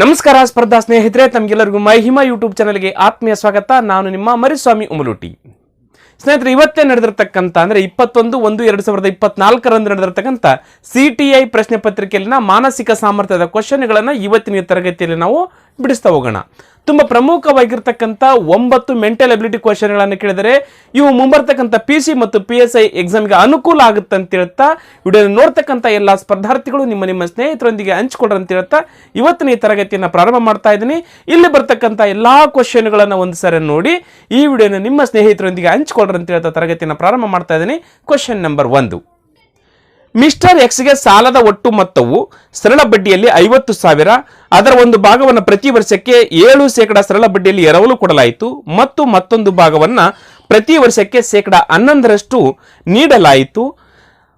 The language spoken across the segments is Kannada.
ನಮಸ್ಕಾರ ಸ್ಪರ್ಧಾ ಸ್ನೇಹಿತರೆ, ತಮಗೆಲ್ಲರಿಗೂ ಮಹಿಮಾ ಯೂಟ್ಯೂಬ್ ಚಾನಲ್ಗೆ ಆತ್ಮೀಯ ಸ್ವಾಗತ. ನಾನು ನಿಮ್ಮ ಮರಿಸ್ವಾಮಿ ಉಮಲೂಟಿ. ಸ್ನೇಹಿತರೆ, ಇವತ್ತೇ ನಡೆದಿರ್ತಕ್ಕಂಥ ಅಂದ್ರೆ 21/1/2024 ನಡೆದಿರ್ತಕ್ಕಂಥ CTI ಪ್ರಶ್ನೆ ಪತ್ರಿಕೆಯಲ್ಲಿನ ಮಾನಸಿಕ ಸಾಮರ್ಥ್ಯದ ಕ್ವಶನ್ಗಳನ್ನು ಇವತ್ತಿನ ತರಗತಿಯಲ್ಲಿ ನಾವು ಬಿಡಿಸ್ತಾ ಹೋಗೋಣ. ತುಂಬಾ ಪ್ರಮುಖವಾಗಿರ್ತಕ್ಕಂಥ 9 ಮೆಂಟಲ್ ಅಬಿಲಿಟಿ ಕ್ವಶನ್ಗಳನ್ನು ಕೇಳಿದರೆ ಇವು ಮುಂಬರ್ತಕ್ಕಂಥ PC ಮತ್ತು PSI ಎಕ್ಸಾಮ್ಗೆ ಅನುಕೂಲ ಆಗುತ್ತೆ ಅಂತ ಹೇಳ್ತಾ ವಿಡಿಯೋ ನೋಡ್ತಕ್ಕಂಥ ಎಲ್ಲ ಸ್ಪರ್ಧಾರ್ಥಿಗಳು ನಿಮ್ಮ ಸ್ನೇಹಿತರೊಂದಿಗೆ ಹಂಚಿಕೊಳ್ಳಿ ಅಂತ ಹೇಳ್ತಾ ಇವತ್ತಿನ ಈ ತರಗತಿಯನ್ನು ಪ್ರಾರಂಭ ಮಾಡ್ತಾ ಇದ್ದೀನಿ. ಇಲ್ಲಿ ಬರ್ತಕ್ಕಂಥ ಎಲ್ಲಾ ಕ್ವಶನ್ಗಳನ್ನು ಒಂದು ಸರಿ ನೋಡಿ ಈ ವಿಡಿಯೋನ ನಿಮ್ಮ ಸ್ನೇಹಿತರೊಂದಿಗೆ ಹಂಚಿಕೊಳ್ಳಿ ಅಂತ ಹೇಳ್ತಾ ತರಗತಿಯನ್ನು ಪ್ರಾರಂಭ ಮಾಡ್ತಾ ಇದ್ದೀನಿ. Question number 1. ಮಿಸ್ಟರ್ ಎಕ್ಸ್ಗೆ ಸಾಲದ ಒಟ್ಟು ಮೊತ್ತವು ಸರಳ ಬಡ್ಡಿಯಲ್ಲಿ 50,000, ಅದರ ಒಂದು ಭಾಗವನ್ನು ಪ್ರತಿ ವರ್ಷಕ್ಕೆ 7% ಸರಳ ಬಡ್ಡಿಯಲ್ಲಿ ಎರವಲು ಕೊಡಲಾಯಿತು ಮತ್ತು ಮತ್ತೊಂದು ಭಾಗವನ್ನು ಪ್ರತಿ ವರ್ಷಕ್ಕೆ 11% ನೀಡಲಾಯಿತು.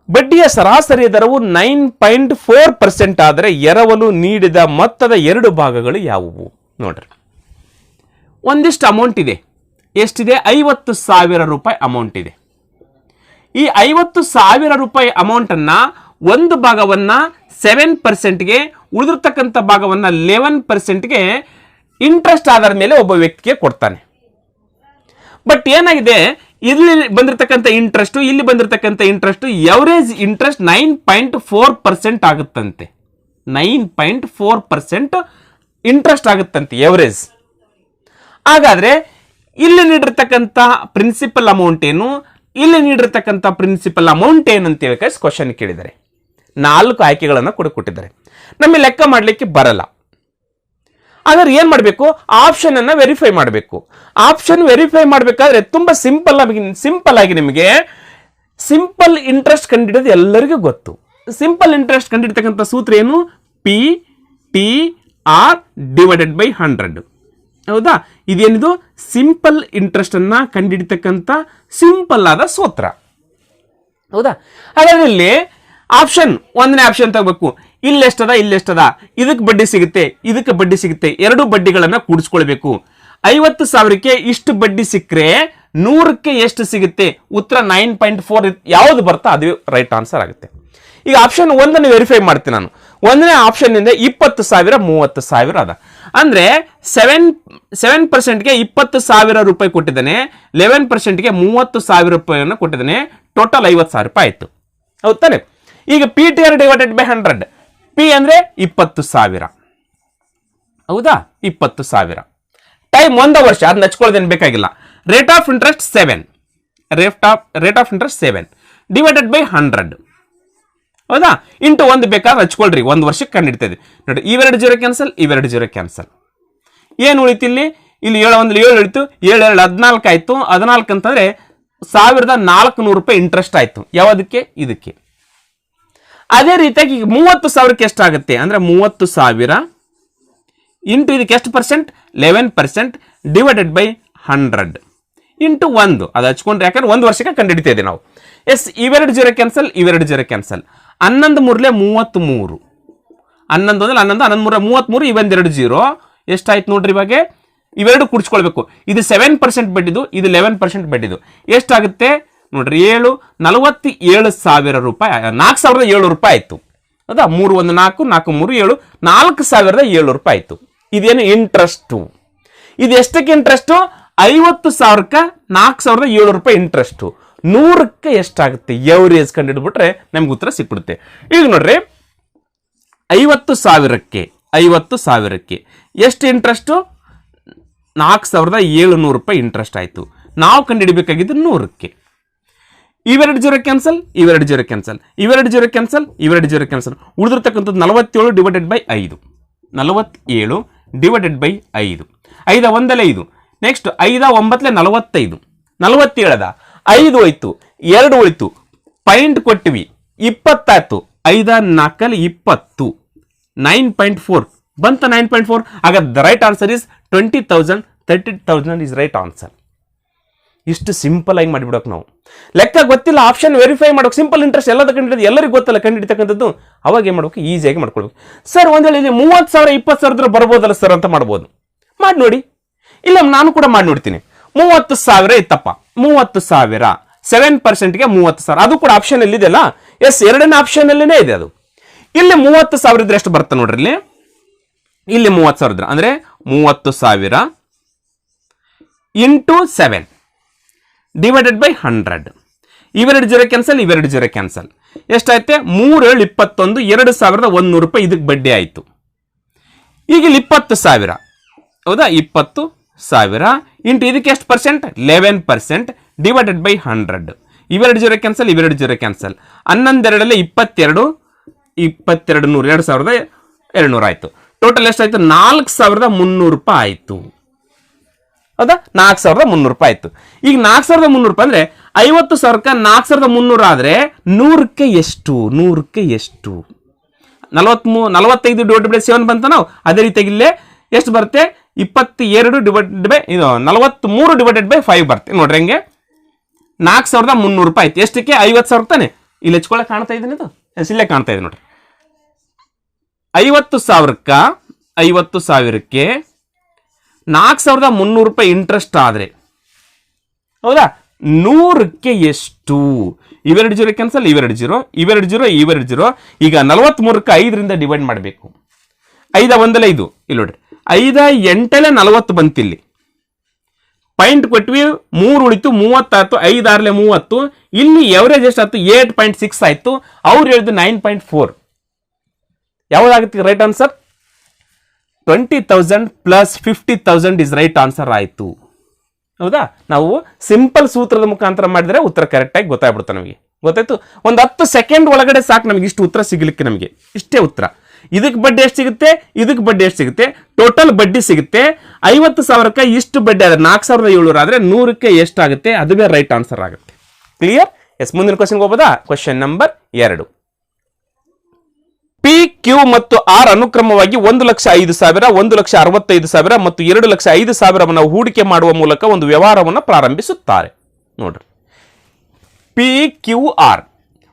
ಬಡ್ಡಿಯ ಸರಾಸರಿ ದರವು 9.4% ಆದರೆ ಎರವಲು ನೀಡಿದ ಮೊತ್ತದ ಎರಡು ಭಾಗಗಳು ಯಾವುವು? ನೋಡ್ರಿ, ಒಂದಿಷ್ಟು ಅಮೌಂಟ್ ಇದೆ. ಎಷ್ಟಿದೆ? 50,000 ರೂಪಾಯಿ ಅಮೌಂಟ್ ಇದೆ. ಈ 50,000 ರೂಪಾಯಿ ಅಮೌಂಟ್ ಅನ್ನ ಒಂದು ಭಾಗವನ್ನ 7%ಗೆ, ಉಳಿದಿರ್ತಕ್ಕಂಥ ಭಾಗವನ್ನ 11%ಗೆ ಇಂಟ್ರೆಸ್ಟ್ ಆಧಾರದ ಮೇಲೆ ಒಬ್ಬ ವ್ಯಕ್ತಿಗೆ ಕೊಡ್ತಾನೆ. ಬಟ್ ಏನಾಗಿದೆ, ಇಲ್ಲಿ ಬಂದಿರತಕ್ಕಂಥ ಇಂಟ್ರೆಸ್ಟ್, ಇಲ್ಲಿ ಬಂದಿರತಕ್ಕಂಥ ಇಂಟ್ರೆಸ್ಟ್, ಎವರೇಜ್ ಇಂಟ್ರೆಸ್ಟ್ 9.4% ಆಗುತ್ತಂತೆ. 9.4% ಇಂಟ್ರೆಸ್ಟ್ ಆಗುತ್ತಂತೆ ಎವರೇಜ್. ಹಾಗಾದ್ರೆ ಇಲ್ಲಿ ನೀಡಿರ್ತಕ್ಕಂಥ ಪ್ರಿನ್ಸಿಪಲ್ ಅಮೌಂಟ್ ಏನು, ಇಲ್ಲಿ ನೀಡಿರ್ತಕ್ಕಂಥ ಪ್ರಿನ್ಸಿಪಲ್ ಅಮೌಂಟ್ ಏನು ಅಂತ ಹೇಳಿ ಕ್ವಶನ್ ಕೇಳಿದ್ದಾರೆ. 4 ಆಯ್ಕೆಗಳನ್ನು ಕೊಟ್ಟಿದ್ದಾರೆ. ನಮಗೆ ಲೆಕ್ಕ ಮಾಡಲಿಕ್ಕೆ ಬರಲ್ಲ. ಹಾಗಾದ್ರೆ ಏನ್ ಮಾಡಬೇಕು? ಆಪ್ಷನ್ ಅನ್ನ ವೆರಿಫೈ ಮಾಡಬೇಕು. ಆಪ್ಷನ್ ವೆರಿಫೈ ಮಾಡಬೇಕಾದ್ರೆ ತುಂಬಾ ಸಿಂಪಲ್ ಆಗಿ ನಿಮಗೆ ಸಿಂಪಲ್ ಇಂಟ್ರೆಸ್ಟ್ ಕಂಡುಹಿಡಿಯೋದು ಎಲ್ಲರಿಗೂ ಗೊತ್ತು. ಸಿಂಪಲ್ ಇಂಟ್ರೆಸ್ಟ್ ಕಂಡುಹಿಡಿತಕ್ಕಂಥ ಸೂತ್ರ ಏನು? PTR divided by 100. ಹೌದಾ? ಇದೇನಿದು? ಸಿಂಪಲ್ ಇಂಟ್ರೆಸ್ಟ್ ಅನ್ನ ಕಂಡುಹಿಡಿತಕ್ಕಂಥ ಸಿಂಪಲ್ ಆದ ಸೂತ್ರ. ಹೌದಾ? ಹಾಗಾದ್ರೆ ಇಲ್ಲಿ ಆಪ್ಷನ್, ಒಂದನೇ ಆಪ್ಷನ್ ತಗೋಬೇಕು. ಇಲ್ಲೆಷ್ಟದ, ಇಲ್ಲೆಷ್ಟದ, ಇದಕ್ಕೆ ಬಡ್ಡಿ ಸಿಗುತ್ತೆ, ಇದಕ್ಕೆ ಬಡ್ಡಿ ಸಿಗುತ್ತೆ, ಎರಡು ಬಡ್ಡಿಗಳನ್ನ ಕೂಡಿಸ್ಕೊಳ್ಬೇಕು. 50,000ಕ್ಕೆ ಇಷ್ಟು ಬಡ್ಡಿ ಸಿಕ್ಕರೆ 100ಕ್ಕೆ ಎಷ್ಟು ಸಿಗುತ್ತೆ? ಉತ್ತರ 9.4 ಯಾವ್ದು ಬರ್ತಾ ಅದು ರೈಟ್ ಆನ್ಸರ್ ಆಗುತ್ತೆ. ಈಗ ಆಪ್ಷನ್ 1 ವೆರಿಫೈ ಮಾಡ್ತೀನಿ ನಾನು. ಒಂದನೇ ಆಪ್ಷನ್ ಇಂದ 20,000 30,000 ಅದ. ಅಂದ್ರೆ 7%ಗೆ 20,000 ರೂಪಾಯಿ ಕೊಟ್ಟಿದ್ದಾನೆ, 11%ಗೆ 30,000 ರೂಪಾಯಿಯನ್ನು ಕೊಟ್ಟಿದ್ದಾನೆ. ಟೋಟಲ್ 50,000 ರೂಪಾಯಿ ಆಯ್ತು. ಹೌದು ತಾನೆ? ಈಗ PTR ಡಿವೈಡೆಡ್ ಬೈ 100. P ಅಂದ್ರೆ 20,000. ಹೌದಾ? 20,000 ಟೈಮ್ 1 ವರ್ಷ, ಅದು ನಚ್ಕೊಳ್ಳೋದೇನು ಬೇಕಾಗಿಲ್ಲ. Rate of interest 7, rate of interest 7 divided by 100. ಹೌದಾ? ಇಂಟು 1 ಬೇಕಾದ್ರೆ ಹಚ್ಕೊಳ್ರಿ. 1 ವರ್ಷಕ್ಕೆ ಕಂಡಿಡ್ತಾ ಇದೆ ನೋಡಿ. ಇವೆರಡು 0 ಕ್ಯಾನ್ಸಲ್, ಇವೆರಡು 0 ಕ್ಯಾನ್ಸಲ್. ಏನು ಉಳಿತು ಇಲ್ಲಿ? 7 1 7 ಉಳಿತು, 7 2 14 ಆಯ್ತು. 14 ಅಂತಂದ್ರೆ 1,400 ರೂಪಾಯಿ ಇಂಟ್ರೆಸ್ಟ್ ಆಯ್ತು. ಯಾವುದಕ್ಕೆ? ಇದಕ್ಕೆ. ಅದೇ ರೀತಿಯಾಗಿ ಈಗ 30,000ಕ್ಕೆ ಎಷ್ಟಾಗುತ್ತೆ ಅಂದ್ರೆ 30,000 ಇಂಟು ಇದಕ್ಕೆ ಎಷ್ಟು ಪರ್ಸೆಂಟ್? 11% divided by 100 into 1. ಅದು ಹಚ್ಕೊಂಡ್ರೆ, ಯಾಕಂದ್ರೆ 1 ವರ್ಷಕ್ಕೆ ಕಂಡುಹಿಡಿತಾ ಇದೆ ನಾವು. ಎಸ್, ಇವೆರಡು 0 ಕ್ಯಾನ್ಸಲ್, ಇವೆರಡು 0 ಕ್ಯಾನ್ಸಲ್. 11 3 33. 11 ಅಂದ್ರೆ 11, 11 33, ಇವೆರಡು 0. ಎಷ್ಟಾಯ್ತು ನೋಡ್ರಿ? ಇವಾಗ ಇವೆರಡು ಕೂಡಿಸ್ಕೊಳ್ಬೇಕು. ಇದು 7% ಬಡ್ಡಿದು, ಇದು 11% ಬಡ್ಡಿದು. ಎಷ್ಟಾಗುತ್ತೆ ನೋಡ್ರಿ? 7 47,000 ರೂಪಾಯಿ, 4,007 ರೂಪಾಯಿ ಆಯ್ತು. ಹೌದಾ? 3 1 4 4 3 7 4,007 ರೂಪಾಯಿ ಆಯ್ತು. ಇದೇನು? ಇಂಟ್ರೆಸ್ಟ್. ಇದು ಎಷ್ಟಕ್ಕೆ ಇಂಟ್ರೆಸ್ಟ್? 50,000ಕ್ಕೆ 4,007 ರೂಪಾಯಿ ಇಂಟ್ರೆಸ್ಟ್. 100ಕ್ಕೆ ಎಷ್ಟಾಗುತ್ತೆ? ಎವರೇಜ್ ಕಂಡುಹಿಡ್ಬಿಟ್ರೆ ನಮ್ಗೆ ಉತ್ತರ ಸಿಕ್ಬಿಡುತ್ತೆ. ಈಗ ನೋಡ್ರಿ, 50,000ಕ್ಕೆ ಎಷ್ಟು ಇಂಟ್ರೆಸ್ಟ್? 4,700 ರೂಪಾಯಿ ಇಂಟ್ರೆಸ್ಟ್ ಆಯ್ತು. ನಾವು ಕಂಡುಹಿಡಬೇಕಾಗಿದ್ದು 100ಕ್ಕೆ. ಇವೆರಡು 0 ಕ್ಯಾನ್ಸಲ್, ಇವೆರಡು 0 ಕ್ಯಾನ್ಸಲ್, ಇವೆರಡು 0 ಕ್ಯಾನ್ಸಲ್, ಇವೆರಡು 0 ಕ್ಯಾನ್ಸಲ್. ಉಳಿದಿರ್ತಕ್ಕಂಥದ್ದು 47 divided by 5. 47 divided by 5. 5 1 5. Next 5 9 45. 47 5 ಹೋಯ್ತು, 2 ಉಳಿತು, ಪಾಯಿಂಟ್ ಕೊಟ್ಟಿವಿ, 20 ಆಯ್ತು. 5 4 20, 9.4 ಬಂತ. 9.4. ಆಗ the right answer is 20,000. 30,000 is right answer. ಇಷ್ಟು ಸಿಂಪಲ್ ಆಗಿ ಮಾಡಿಬಿಡೋಕೆ ನಾವು. ಲೆಕ್ಕ ಗೊತ್ತಿಲ್ಲ, ಆಪ್ಷನ್ ವೆರಿಫೈ ಮಾಡೋಕೆ, ಸಿಂಪಲ್ ಇಂಟ್ರೆಸ್ಟ್ ಎಲ್ಲದ ಕಂಡಿಡಿದು ಎಲ್ಲರಿಗೂ ಗೊತ್ತಲ್ಲ ಕಂಡಿಡ್ತಕ್ಕಂಥದ್ದು. ಅವಾಗ ಏನು ಮಾಡ್ಬೇಕು? ಈಸಿಯಾಗಿ ಮಾಡ್ಕೊಳ್ಬೇಕು. ಸರ್ ಒಂದ್ ವೇಳೆ 30,000 20,000 ಬರ್ಬೋದಲ್ಲ ಸರ್ ಅಂತ ಮಾಡ್ಬೋದು. ಮಾಡಿ ನೋಡಿ. ಇಲ್ಲ ನಾನು ಕೂಡ ಮಾಡಿ ನೋಡ್ತೀನಿ. 30,000 ಇತ್ತಪ್ಪ, 30,000 7%ಗೆ 30,000. ಅದು ಕೂಡ ಆಪ್ಷನ್ ಅಲ್ಲಿ ಇದೆಯಲ್ಲ. ಎಸ್, ಎರಡನೇ ಆಪ್ಷನ್ ಅಲ್ಲಿನೇ ಇದೆ ಅದು. ಇಲ್ಲಿ 30,000 ಇದ್ರೆ ಎಷ್ಟು ಬರುತ್ತೆ ನೋಡ್ರಿ? ಇಲ್ಲಿ ಇಲ್ಲಿ 30,000 ಅಂದರೆ 30,000 ಇಂಟು 7 ಡಿವೈಡೆಡ್ ಬೈ 100. ಇವೆರಡು ಜೀರೋ ಕ್ಯಾನ್ಸಲ್, ಇವೆರಡು ಜೀರೋ ಕ್ಯಾನ್ಸಲ್. ಎಷ್ಟಾಯ್ತೆ? 3 7 21, 2,100 ರೂಪಾಯಿ ಇದಕ್ಕೆ ಬಡ್ಡಿ ಆಯಿತು. ಈಗ ಇಲ್ಲಿ 20,000, ಹೌದಾ? 20,000 ಇಂಟು ಇದಕ್ಕೆ ಎಷ್ಟು ಪರ್ಸೆಂಟ್? 11% divided by 100. ಇವೆರಡು ಜೀರೋ ಕ್ಯಾನ್ಸಲ್, ಇವೆರಡು ಜೀರೋ ಕ್ಯಾನ್ಸಲ್. 11 2 22, 2,200 ಆಯಿತು. ಟೋಟಲ್ ಎಷ್ಟಾಯ್ತು? 4,300 ರೂಪಾಯಿ ಆಯಿತು, ಹೌದಾ? 4,300 ರೂಪಾಯಿ ಆಯಿತು. ಈಗ 4,300 ರೂಪಾಯಿ ಅಂದರೆ 50,000ಕ್ಕೆ 4,300 ಆದರೆ 100ಕ್ಕೆ ಎಷ್ಟು? 100ಕ್ಕೆ ಎಷ್ಟು? 45 ಡಿವೈಡೆಡ್ ಬೈ 7 ಬಂತ ನಾವು. ಅದೇ ರೀತಿಯಾಗಿ ಇಲ್ಲೇ ಎಷ್ಟು ಬರುತ್ತೆ? 22 ಡಿವೈಡೆಡ್ ಬೈ 43 ಡಿವೈಡೆಡ್ ಬೈ 5 ಬರುತ್ತೆ. ನೋಡ್ರಿ ಹಂಗೆ 4,300 ರೂಪಾಯಿ ಆಯ್ತು. ಎಷ್ಟಕ್ಕೆ? 50,000 ತಾನೆ. ಇಲ್ಲಿ ಹೆಚ್ಕೊಳ್ಳೆ ಕಾಣ್ತಾ ಇದ್ದೀನಿ, ಇದು ಇಲ್ಲೇ ಕಾಣ್ತಾ ಇದೆ ನೋಡ್ರಿ. 50,000ಕ್ಕೆ 4,300 ರೂಪಾಯಿ ಇಂಟ್ರೆಸ್ಟ್ ಆದರೆ, ಹೌದಾ? 100ಕ್ಕೆ ಎಷ್ಟು? ಇವೆರಡು ಜೀರೋ ಕ್ಯಾನ್ಸಲ್, ಇವೆರಡು ಜೀರೋ, ಇವೆರಡು ಜೀರೋ, ಇವೆರಡು ಜೀರೋ. ಈಗ 43ಕ್ಕೆ 5ರಿಂದ ಡಿವೈಡ್ ಮಾಡಬೇಕು. 5 1 5, ಇಲ್ಲಿ ನೋಡ್ರಿ. 5 8 40 ಬಂತಿಲ್ಲಿ. ಪಾಯಿಂಟ್ ಕೊಟ್ವಿ, 3 ಉಳಿತು, 30 ಆಯ್ತು. 5 6 30. ಇಲ್ಲಿ ಎವರೇಜ್ ಎಷ್ಟು ಆಯ್ತು? 8.6 ಆಯ್ತು. ಅವ್ರು ಹೇಳಿದ್ದು 9.4. ಯಾವುದಾಗುತ್ತೆ right answer? 20,000 plus 50,000 is right answer ಆಯಿತು, ಹೌದಾ? ನಾವು ಸಿಂಪಲ್ ಸೂತ್ರದ ಮುಖಾಂತರ ಮಾಡಿದ್ರೆ ಉತ್ತರ ಕರೆಕ್ಟಾಗಿ ಗೊತ್ತಾಗ್ಬಿಡುತ್ತೆ ನಮಗೆ. ಗೊತ್ತಾಯ್ತು? ಒಂದು 10 ಸೆಕೆಂಡ್ ಒಳಗಡೆ ಸಾಕು ನಮಗೆ ಇಷ್ಟು ಉತ್ತರ ಸಿಗಲಿಕ್ಕೆ. ನಮಗೆ ಇಷ್ಟೇ ಉತ್ತರ. ಇದಕ್ಕೆ ಬಡ್ಡಿ ಎಷ್ಟು ಸಿಗುತ್ತೆ? ಇದಕ್ಕೆ ಬಡ್ಡಿ ಎಷ್ಟು ಸಿಗುತ್ತೆ? ಟೋಟಲ್ ಬಡ್ಡಿ ಸಿಗುತ್ತೆ 50,000ಕ್ಕೆ ಇಷ್ಟು ಬಡ್ಡಿ ಆದರೆ 4,700 ಆದರೆ 100ಕ್ಕೆ ಎಷ್ಟಾಗುತ್ತೆ? ಅದುವೇ ರೈಟ್ ಆನ್ಸರ್ ಆಗುತ್ತೆ. ಕ್ಲಿಯರ್? ಎಸ್, ಮುಂದಿನ ಕ್ವಶನ್ಗೆ ಹೋಗೋದಾ? Question number 2. ಪಿ, ಕ್ಯೂ ಮತ್ತು ಆರ್ ಅನುಕ್ರಮವಾಗಿ 1,05,000, 1,65,000 ಮತ್ತು 2,05,000 ಹೂಡಿಕೆ ಮಾಡುವ ಮೂಲಕ ಒಂದು ವ್ಯವಹಾರವನ್ನು ಪ್ರಾರಂಭಿಸುತ್ತಾರೆ. ನೋಡ್ರಿ, ಪಿ, ಕ್ಯೂ, ಆರ್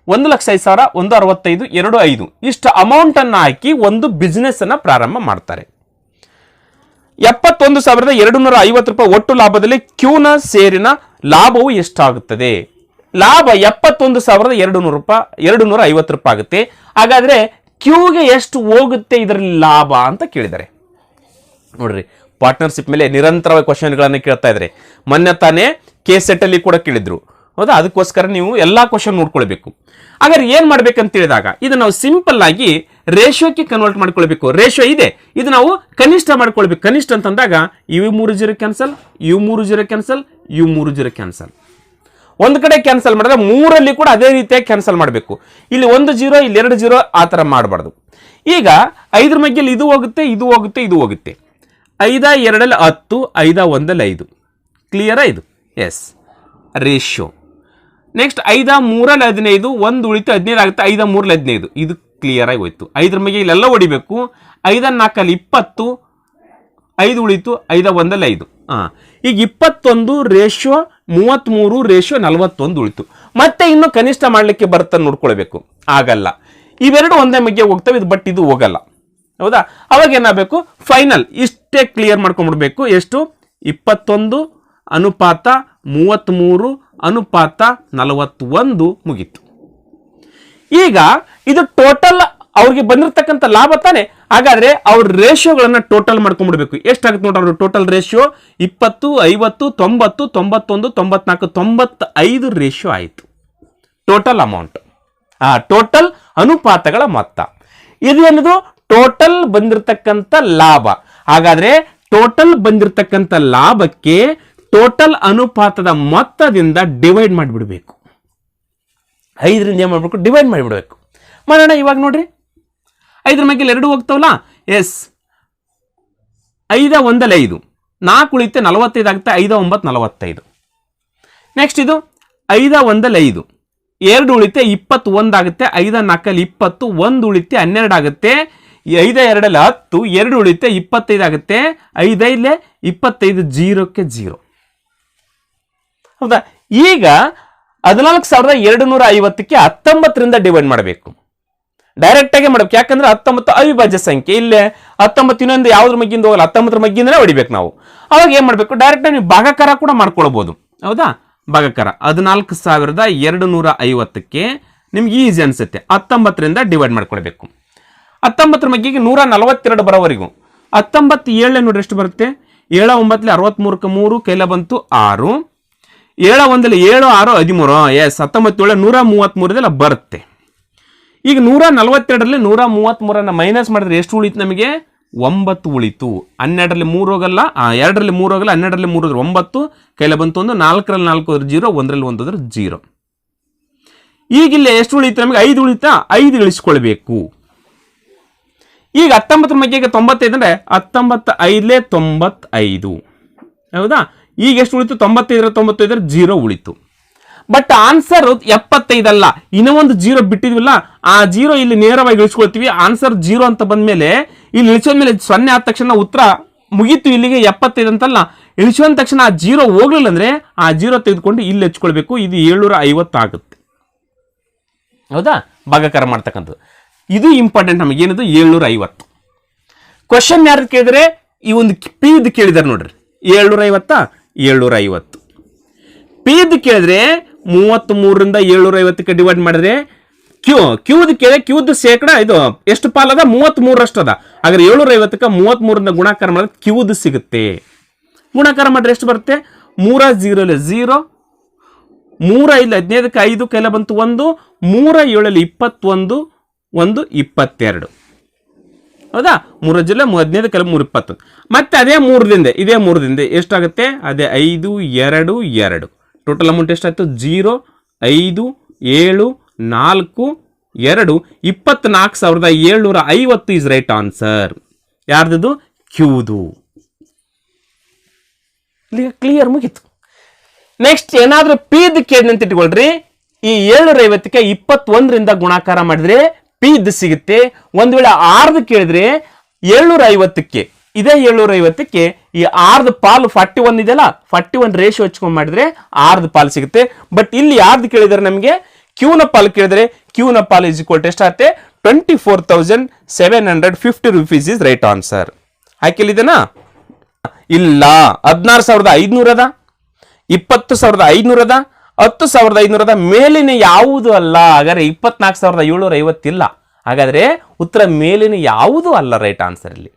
1,05,000, 1,65,000, 2,500 ಇಷ್ಟು ಅಮೌಂಟ್ ಅನ್ನು ಹಾಕಿ ಒಂದು ಬಿಸ್ನೆಸ್ ಅನ್ನ ಪ್ರಾರಂಭ ಮಾಡ್ತಾರೆ. 71,250 ರೂಪಾಯಿ ಒಟ್ಟು ಲಾಭದಲ್ಲಿ ಕ್ಯೂನ ಸೇರಿನ ಲಾಭವು ಎಷ್ಟಾಗುತ್ತದೆ? ಲಾಭ 71,250 ರೂಪಾಯಿ ಆಗುತ್ತೆ. ಹಾಗಾದ್ರೆ ಕ್ಯೂಗೆ ಎಷ್ಟು ಹೋಗುತ್ತೆ ಇದರಲ್ಲಿ ಲಾಭ ಅಂತ ಕೇಳಿದ್ದಾರೆ. ನೋಡ್ರಿ, ಪಾರ್ಟ್ನರ್ಶಿಪ್ ಮೇಲೆ ನಿರಂತರವಾಗಿ ಕ್ವಶನ್ಗಳನ್ನು ಕೇಳ್ತಾ ಇದ್ದಾರೆ. ಮೊನ್ನೆ ತಾನೇ KCET ಅಲ್ಲಿ ಕೂಡ ಕೇಳಿದ್ರು, ಹೌದಾ? ಅದಕ್ಕೋಸ್ಕರ ನೀವು ಎಲ್ಲಾ ಕ್ವಶನ್ ನೋಡ್ಕೊಳ್ಬೇಕು. ಹಾಗಾದ್ರೆ ಏನ್ ಮಾಡ್ಬೇಕಂತ ಹೇಳಿದಾಗ ಇದು ನಾವು ಸಿಂಪಲ್ ಆಗಿ ರೇಷಿಯೋಕ್ಕೆ ಕನ್ವರ್ಟ್ ಮಾಡ್ಕೊಳ್ಬೇಕು. ರೇಷಿಯೋ ಇದೆ, ಇದು ನಾವು ಕನಿಷ್ಠ ಮಾಡ್ಕೊಳ್ಬೇಕು. ಕನಿಷ್ಠ ಅಂತಂದಾಗ ಇವು 3 0 ಕ್ಯಾನ್ಸಲ್, ಇವು 3 0 ಕ್ಯಾನ್ಸಲ್, ಇವು 3 0 ಕ್ಯಾನ್ಸಲ್. ಒಂದು ಕಡೆ ಕ್ಯಾನ್ಸಲ್ ಮಾಡಿದ್ರೆ 3ರಲ್ಲಿ ಕೂಡ ಅದೇ ರೀತಿಯಾಗಿ ಕ್ಯಾನ್ಸಲ್ ಮಾಡಬೇಕು. ಇಲ್ಲಿ 1 0, ಇಲ್ಲಿ 2 0 ಆ ಥರ ಮಾಡಬಾರ್ದು. ಈಗ 5 ಮಧ್ಯದಲ್ಲಿ ಇದು ಹೋಗುತ್ತೆ, ಇದು ಹೋಗುತ್ತೆ, ಇದು ಹೋಗುತ್ತೆ. 5 2 10, 5 1 5. ಕ್ಲಿಯರಾ ಇದು? S, ratio. ನೆಕ್ಸ್ಟ್ 5 3 15, 1 ಉಳಿತು 15 ಆಗುತ್ತೆ. 5 3 15, ಇದು ಕ್ಲಿಯರ್ ಆಗಿ ಹೋಯ್ತು. 5 ಮೇಲೆ ಇಲ್ಲೆಲ್ಲ ಹೊಡಿಬೇಕು. 5 4 20, 5 ಉಳಿತು, 5 1 5. ಈಗ 21 ರೇಷಿಯೋ 33 ರೇಷಿಯೋ 41 ಉಳಿತು. ಮತ್ತೆ ಇನ್ನು ಕನಿಷ್ಠ ಮಾಡ್ಲಿಕ್ಕೆ ಬರುತ್ತೆ ನೋಡ್ಕೊಳ್ಬೇಕು. ಆಗಲ್ಲ, ಇವೆರಡು ಒಂದೇ ಮಧ್ಯೆ ಹೋಗ್ತವೆ, ಇದು ಬಟ್ ಇದು ಹೋಗಲ್ಲ, ಹೌದಾ? ಅವಾಗ ಏನಾಗಬೇಕು? ಫೈನಲ್ ಇಷ್ಟೇ ಕ್ಲಿಯರ್ ಮಾಡ್ಕೊಂಡ್ಬಿಡ್ಬೇಕು. ಎಷ್ಟು? 21 ಅನುಪಾತ 33 ಅನುಪಾತ 41 ಮುಗೀತು. ಈಗ ಇದು ಟೋಟಲ್ ಅವ್ರಿಗೆ ಬಂದಿರತಕ್ಕಂಥ ಲಾಭ ತಾನೆ. ಹಾಗಾದ್ರೆ ಅವ್ರ ರೇಷಿಯೋಗಳನ್ನ ಟೋಟಲ್ ಮಾಡ್ಕೊಂಡ್ಬಿಡ್ಬೇಕು. ಎಷ್ಟಾಗುತ್ತೆ ನೋಡ್ರಿ ಅವ್ರ ಟೋಟಲ್ ರೇಷಿಯೋ? 20 50 90 91 94 95 ರೇಷಿಯೋ ಆಯಿತು ಟೋಟಲ್ ಅಮೌಂಟ್. ಟೋಟಲ್ ಅನುಪಾತಗಳ ಮೊತ್ತ ಇದು ಏನದು? ಟೋಟಲ್ ಬಂದಿರತಕ್ಕಂಥ ಲಾಭ. ಹಾಗಾದ್ರೆ ಟೋಟಲ್ ಬಂದಿರತಕ್ಕಂಥ ಲಾಭಕ್ಕೆ ಟೋಟಲ್ ಅನುಪಾತದ ಮೊತ್ತದಿಂದ ಡಿವೈಡ್ ಮಾಡಿಬಿಡ್ಬೇಕು. 5ರಿಂದ ಏನು ಮಾಡಬೇಕು? ಡಿವೈಡ್ ಮಾಡಿಬಿಡ್ಬೇಕು. ಮಾಡೋಣ ಇವಾಗ ನೋಡ್ರಿ. 5 ಮೇಲೆ 2 ಹೋಗ್ತಾವಲ್ಲ? ಎಸ್, 5 1 5, 4 ಉಳಿತೆ 45 ಆಗುತ್ತೆ. 5 9 45. ನೆಕ್ಸ್ಟ್ ಇದು 5 1 5, 2 ಉಳಿತೆ 21 ಆಗುತ್ತೆ. 5 4 20, 1 ಉಳಿತೆ 12 ಆಗುತ್ತೆ. 5 2 10, 2 ಉಳಿತೆ 25 ಆಗುತ್ತೆ. 5 5 25, 0ಕ್ಕೆ 0, ಹೌದಾ? ಈಗ 14,250ಕ್ಕೆ 19ರಿಂದ ಡಿವೈಡ್ ಮಾಡಬೇಕು. ಡೈರೆಕ್ಟ್ ಆಗಿ ಮಾಡಬೇಕು. ಯಾಕಂದ್ರೆ 19 ಅವಿಭಾಜ್ಯ ಸಂಖ್ಯೆ. ಇಲ್ಲೇ 19 ಇನ್ನೊಂದು ಯಾವ್ದ್ರ ಮಗ್ಗಿಂದ ಹೋಗಲ್ಲ, 19ರ ಮಗ್ಗಿಂದಲೇ ಹೊಡಿಬೇಕು ನಾವು. ಅವಾಗ ಏನ್ ಮಾಡ್ಬೇಕು? ಡೈರೆಕ್ಟ್ ಆಗಿ ನೀವು ಭಾಗಾಕಾರ ಕೂಡ ಮಾಡ್ಕೊಳ್ಬಹುದು, ಹೌದಾ? ಭಾಗಾಕಾರ 14,250ಕ್ಕೆ ನಿಮ್ಗೆ ಈಸಿ ಅನ್ಸುತ್ತೆ. 19ರಿಂದ ಡಿವೈಡ್ ಮಾಡ್ಕೊಳ್ಬೇಕು. 19ರ ಮಗ್ಗಿಗೆ 142 ಬರೋವರೆಗೂ 19 ನೋಡ್ರಿ ಎಷ್ಟು ಬರುತ್ತೆ, 7 9 63ಕ್ಕೆ 3 ಕೈಲ ಬಂತು 6, 7 1 7 6 13, ಎಸ್ 19 133 ಬರುತ್ತೆ. ಈಗ 142ರಲ್ಲಿ 133 ಮೈನಸ್ ಮಾಡಿದ್ರೆ ಎಷ್ಟು ಉಳಿತು ನಮಗೆ, 9 ಉಳಿತು. 12ರಲ್ಲಿ 3 ಹೋಗಲ್ಲ, 2ರಲ್ಲಿ 3 ಹೋಗಲ್ಲ, 12ರಲ್ಲಿ 3 ಹೋದ್ರೆ 9 ಕೈಲ ಬಂತು 1, 4ರಲ್ಲಿ 4 ಹೋದ್ರೆ 0, 1ರಲ್ಲಿ 1 ಹೋದ್ರೆ 0. ಈಗ ಇಲ್ಲಿ ಎಷ್ಟು ಉಳಿತು ನಮಗೆ, 5 ಉಳಿತಾ, 5 ಇಳಿಸ್ಕೊಳ್ಬೇಕು. ಈಗ 19 ಮಧ್ಯಕ್ಕೆ 95 ಅಂದ್ರೆ 19 5 95, ಹೌದಾ. ಈಗ ಎಷ್ಟು ಉಳಿತು, 95 0 ಉಳಿತು. ಬಟ್ ಆನ್ಸರ್ 75 ಅಲ್ಲ, ಇನ್ನೂ ಒಂದು 0 ಬಿಟ್ಟಿದ್ವಿಲ್ಲ, ಆ 0 ಇಲ್ಲಿ ನೇರವಾಗಿ ಇಳಿಸ್ಕೊಳ್ತೀವಿ. ಆನ್ಸರ್ 0 ಅಂತ ಬಂದ್ಮೇಲೆ ಇಲ್ಲಿ ಇಳಿಸೋದ್ಮೇಲೆ 0 ಆದ ತಕ್ಷಣ ಉತ್ತರ ಮುಗೀತು, ಇಲ್ಲಿಗೆ 75 ಅಂತಲ್ಲ. ಇಳಿಸುವಂತ ತಕ್ಷಣ ಆ 0 ಹೋಗ್ಲಿಲ್ಲ ಅಂದ್ರೆ ಆ 0 ತೆಗೆದುಕೊಂಡು ಇಲ್ಲಿ ಹಚ್ಕೊಳ್ಬೇಕು. ಇದು 750 ಆಗುತ್ತೆ, ಹೌದಾ, ಭಾಗಾಕಾರ ಮಾಡ್ತಕ್ಕಂಥದ್ದು. ಇದು ಇಂಪಾರ್ಟೆಂಟ್ ನಮಗೆ, ಏನದು 750. ಕ್ವಶನ್ ಯಾರು ಕೇಳಿದ್ರೆ ಈ ಒಂದು ಪಿ ಇದು ಕೇಳಿದಾರೆ ನೋಡ್ರಿ, 750 ಪಿ ಇದು ಕೇಳಿದ್ರೆ 33ರಿಂದ 750ಕ್ಕೆ ಡಿವೈಡ್ ಮಾಡಿದ್ರೆ ಕ್ಯೂದ್ ಕೇಳಿದ್ರೆ ಕ್ಯೂದ್ ಶೇಕಡ ಇದು ಎಷ್ಟು ಪಾಲದ, 33ರಷ್ಟು ಅದ. ಹಾಗಾದ್ರೆ 750ಕ್ಕೆ 33ರಿಂದ ಗುಣಾಕಾರ ಮಾಡಿದ್ರೆ ಕ್ಯೂದ್ ಸಿಗುತ್ತೆ. ಗುಣಾಕಾರ ಮಾಡಿದ್ರೆ ಎಷ್ಟು ಬರುತ್ತೆ, 3 0 0, 3 5 15ಕ್ಕೆ 5 ಕೈಲ ಬಂತು 1, 3 7 21, 1 22, ಹೌದಾ. 3 ಜಿಲ್ಲೆ 15 ಕೈಲ 3 21. ಮತ್ತೆ ಅದೇ 3ದಿಂದ ಇದೇ 3ದಿಂದ ಎಷ್ಟಾಗುತ್ತೆ, ಅದೇ 5 2 2. ಟೋಟಲ್ ಅಮೌಂಟ್ ಎಷ್ಟಾಯ್ತು, 0 5 7 4 2 24,750 ಇಸ್ ರೈಟ್ ಆನ್ಸರ್. ಯಾರ್ದು, ಕ್ಯೂದು. ಕ್ಲಿಯರ್, ಮುಗೀತು. ನೆಕ್ಸ್ಟ್ ಏನಾದ್ರೂ ಪಿದ್ ಕೇಳಿದಂತ ಇಟ್ಕೊಳ್ರಿ, ಈ 750ಕ್ಕೆ 21ರಿಂದ ಗುಣಾಕಾರ ಮಾಡಿದ್ರೆ ಪಿದ್ ಸಿಗುತ್ತೆ. ಒಂದ್ ವೇಳೆ 6 ಕೇಳಿದ್ರೆ 750ಕ್ಕೆ ಇದೇ 750ಕ್ಕೆ ಈ 6 ಪಾಲು 41 ಇದೆಯಲ್ಲ, 41 ರೇಷಿಯೋ ಹಚ್ಕೊಂಡ್ ಮಾಡಿದ್ರೆ 6 ಪಾಲು ಸಿಗುತ್ತೆ. ಬಟ್ ಇಲ್ಲಿ ಯಾರ್ದು ಕೇಳಿದಾರೆ ನಮಗೆ, ಕ್ಯೂನ ಪಾಲು ಕೇಳಿದ್ರೆ ಕ್ಯೂನ ಪಾಲು ಇಸ್ ಈಕ್ವಲ್ ಟು ಎಷ್ಟಾಗುತ್ತೆ, 24,750 rupees ಇಸ್ ರೈಟ್ ಆನ್ಸರ್. ಹಾಕಿಲ್ಲಿದೆನಾ, ಇಲ್ಲ. 16,500 ಅದ, 20,500 ಅದ, 10,500 ಅದ, ಮೇಲಿನ ಯಾವುದು ಅಲ್ಲ. ಹಾಗಾದ್ರೆ 24,750 ಇಲ್ಲ. ಹಾಗಾದ್ರೆ ಉತ್ತರ ಮೇಲಿನ ಯಾವುದು ಅಲ್ಲ ರೈಟ್ ಆನ್ಸರ್. ಇಲ್ಲಿ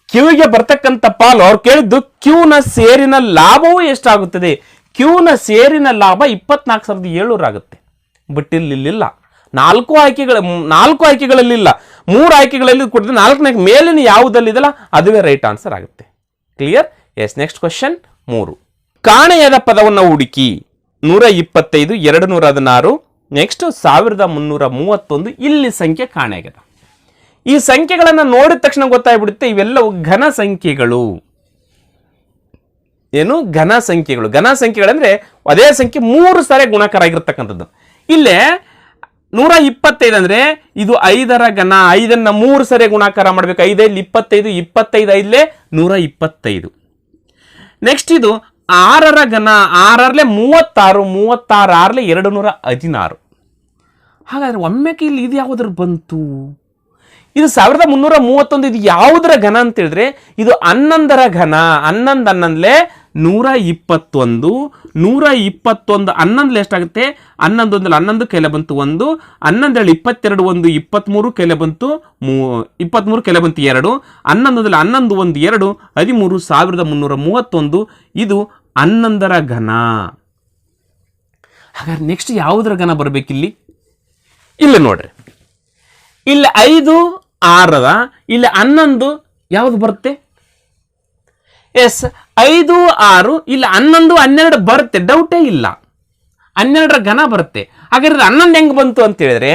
ಕ್ಯೂಗೆ ಬರ್ತಕ್ಕಂಥ ಪಾಲು ಅವ್ರು ಕೇಳಿದ್ದು ಕ್ಯೂನ ಸೇರಿನ ಲಾಭವೂ ಎಷ್ಟಾಗುತ್ತದೆ. ಕ್ಯೂನ ಸೇರಿನ ಲಾಭ 24,700 ಆಗುತ್ತೆ. ಬಟ್ ಇಲ್ಲಿಲ್ಲ, 4 ಆಯ್ಕೆಗಳಲ್ಲಿ ಇಲ್ಲ, 3 ಆಯ್ಕೆಗಳಲ್ಲಿ ಕೊಟ್ಟಿದ್ರೆ 4ನೇ ಮೇಲಿನ ಯಾವುದಲ್ಲಿದೆಯಲ್ಲ ಅದುವೇ ರೈಟ್ ಆನ್ಸರ್ ಆಗುತ್ತೆ. Clear, yes. ನೆಕ್ಸ್ಟ್ ಕ್ವಶನ್ 3, ಕಾಣೆಯಾದ ಪದವನ್ನು ಹುಡುಕಿ. 125 216, ನೆಕ್ಸ್ಟ್ 1331. ಇಲ್ಲಿ ಸಂಖ್ಯೆ ಕಾಣೆಯಾಗಿದೆ. ಈ ಸಂಖ್ಯೆಗಳನ್ನು ನೋಡಿದ ತಕ್ಷಣ ಗೊತ್ತಾಗ್ಬಿಡುತ್ತೆ ಇವೆಲ್ಲವೂ ಘನ ಸಂಖ್ಯೆಗಳು. ಏನು, ಘನ ಸಂಖ್ಯೆಗಳು. ಘನ ಸಂಖ್ಯೆಗಳಂದ್ರೆ ಅದೇ ಸಂಖ್ಯೆ 3 ಸಾರಿ ಗುಣಾಕಾರ ಆಗಿರ್ತಕ್ಕಂಥದ್ದು. ಇಲ್ಲೇ 125 ಅಂದ್ರೆ ಇದು 5ರ ಘನ, 5ಅನ್ನ 3 ಸಾರಿ ಗುಣಾಕಾರ ಮಾಡ್ಬೇಕು. 5 5 25, 25 5 125. ನೆಕ್ಸ್ಟ್ ಇದು 6ರ ಘನ, 6 36, 36 216. ಹಾಗಾದ್ರೆ ಒಮ್ಮೆಗೆ ಇಲ್ಲಿ ಇದು ಯಾವುದ್ರ ಬಂತು, ಇದು 1331. ಇದು ಯಾವುದರ ಘನ ಅಂತ ಹೇಳಿದ್ರೆ ಇದು 11ರ ಘನ. 11 11 121, 121 11 ಎಷ್ಟಾಗುತ್ತೆ, 11 11 ಕೈಲ ಬಂತು 1, 11 22 1 23 ಕೈಲ ಬಂತು 23 ಕೈಲ ಬಂತು 2, 11 11 1 2 13,331. ಇದು 11ರ ಘನ. ಹಾಗಾದ್ರೆ ನೆಕ್ಸ್ಟ್ ಯಾವುದರ ಘನ ಬರಬೇಕಿಲ್ಲಿ, ಇಲ್ಲಿ ನೋಡ್ರಿ, ಇಲ್ಲಿ 5 6 ಅದ, ಇಲ್ಲಿ 11 ಯಾವುದು ಬರುತ್ತೆ, ಎಸ್ 5 6, ಇಲ್ಲಿ 11 12 ಬರುತ್ತೆ, ಡೌಟೇ ಇಲ್ಲ, 12ರ ಘನ ಬರುತ್ತೆ. ಹಾಗಾದ್ರೆ 11 ಹೆಂಗ್ ಬಂತು ಅಂತ ಹೇಳಿದ್ರೆ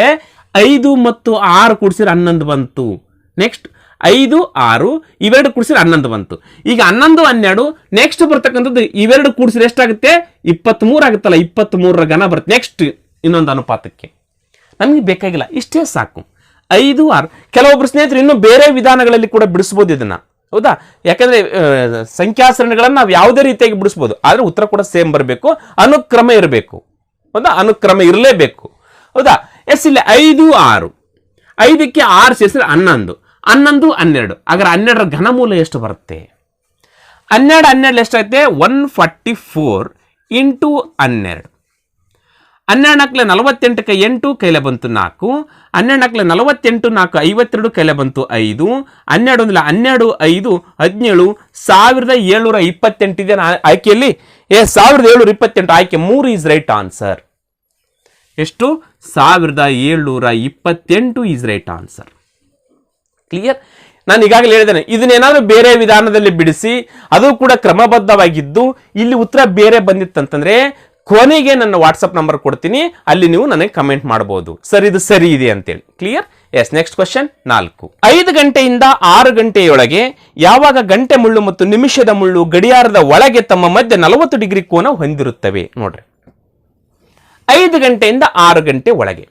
5 ಮತ್ತು 6 ಕೂಡಿಸಿದ್ರೆ 11 ಬಂತು. ನೆಕ್ಸ್ಟ್ 5 6 ಇವೆರಡು ಕೂಡಿಸಿದ್ರೆ 11 ಬಂತು. ಈಗ 11 12 ನೆಕ್ಸ್ಟ್ ಬರ್ತಕ್ಕಂಥದ್ದು ಇವೆರಡು ಕೂಡಿಸಿದ್ರೆ ಎಷ್ಟಾಗುತ್ತೆ, 23 ಆಗುತ್ತಲ್ಲ, 23ರ ಘನ ಬರುತ್ತೆ. ನೆಕ್ಸ್ಟ್ ಇನ್ನೊಂದು ಅನುಪಾತಕ್ಕೆ ನಮಗೆ ಬೇಕಾಗಿಲ್ಲ, ಇಷ್ಟೇ ಸಾಕು. 5 6. ಕೆಲವೊಬ್ರು ಸ್ನೇಹಿತರು ಇನ್ನೂ ಬೇರೆ ವಿಧಾನಗಳಲ್ಲಿ ಕೂಡ ಬಿಡಿಸ್ಬೋದು ಇದನ್ನ, ಹೌದಾ. ಯಾಕಂದ್ರೆ ಸಂಖ್ಯಾಸರಣೆಗಳನ್ನ ನಾವು ಯಾವುದೇ ರೀತಿಯಾಗಿ ಬಿಡಿಸ್ಬೋದು, ಆದ್ರೆ ಉತ್ತರ ಕೂಡ ಸೇಮ್ ಬರಬೇಕು, ಅನುಕ್ರಮ ಇರಬೇಕು, ಹೌದಾ, ಅನುಕ್ರಮ ಇರಲೇಬೇಕು, ಹೌದಾ. ಎಸ್, ಇಲ್ಲಿ 5 6, 5ಕ್ಕೆ 6 ಸೇರಿಸಿದ್ರೆ 11, 11 12. ಹಾಗಾದ್ರೆ 12ರ ಘನಮೂಲ ಎಷ್ಟು ಬರುತ್ತೆ, 12 12 ಎಷ್ಟಾಗುತ್ತೆ, 144 × 12. 12 48 8 ಕೈಲೆ ಬಂತು 4, 12 48 4 52 ಕೈಲೆ ಬಂತು 5, 12 12 5 17 1728 ಇದೆ ಆಯ್ಕೆಯಲ್ಲಿ. 1728 ಆಯ್ಕೆ 3 ಈಸ್ ರೈಟ್ ಆನ್ಸರ್. ಎಷ್ಟು? 1728 ಈಸ್ ರೈಟ್ ಆನ್ಸರ್. ಕ್ಲಿಯರ್? ನಾನು ಈಗಾಗಲೇ ಹೇಳಿದ್ದೇನೆ, ಇದನ್ನೇನಾದ್ರೂ ಬೇರೆ ವಿಧಾನದಲ್ಲಿ ಬಿಡಿಸಿ ಅದು ಕೂಡ ಕ್ರಮಬದ್ಧವಾಗಿದ್ದು ಇಲ್ಲಿ ಉತ್ತರ ಬೇರೆ ಬಂದಿತ್ತಂತಂದ್ರೆ ಕೊನೆಗೆ ನನ್ನ ವಾಟ್ಸಪ್ ನಂಬರ್ ಕೊಡ್ತೀನಿ, ಅಲ್ಲಿ ನೀವು ನನಗೆ ಕಮೆಂಟ್ ಮಾಡಬಹುದು ಸರ್ ಇದು ಸರಿ ಇದೆ ಅಂತೇಳಿ. ಕ್ಲಿಯರ್? ಎಸ್. Next question 4. 5 ಗಂಟೆಯಿಂದ 6 ಗಂಟೆಯೊಳಗೆ ಯಾವಾಗ ಗಂಟೆ ಮುಳ್ಳು ಮತ್ತು ನಿಮಿಷದ ಮುಳ್ಳು ಗಡಿಯಾರದ ಒಳಗೆ ತಮ್ಮ ಮಧ್ಯೆ 40 ಡಿಗ್ರಿ ಕೋನ ಹೊಂದಿರುತ್ತವೆ? ನೋಡ್ರಿ, 5 ಗಂಟೆಯಿಂದ 6 ಗಂಟೆ ಒಳಗೆ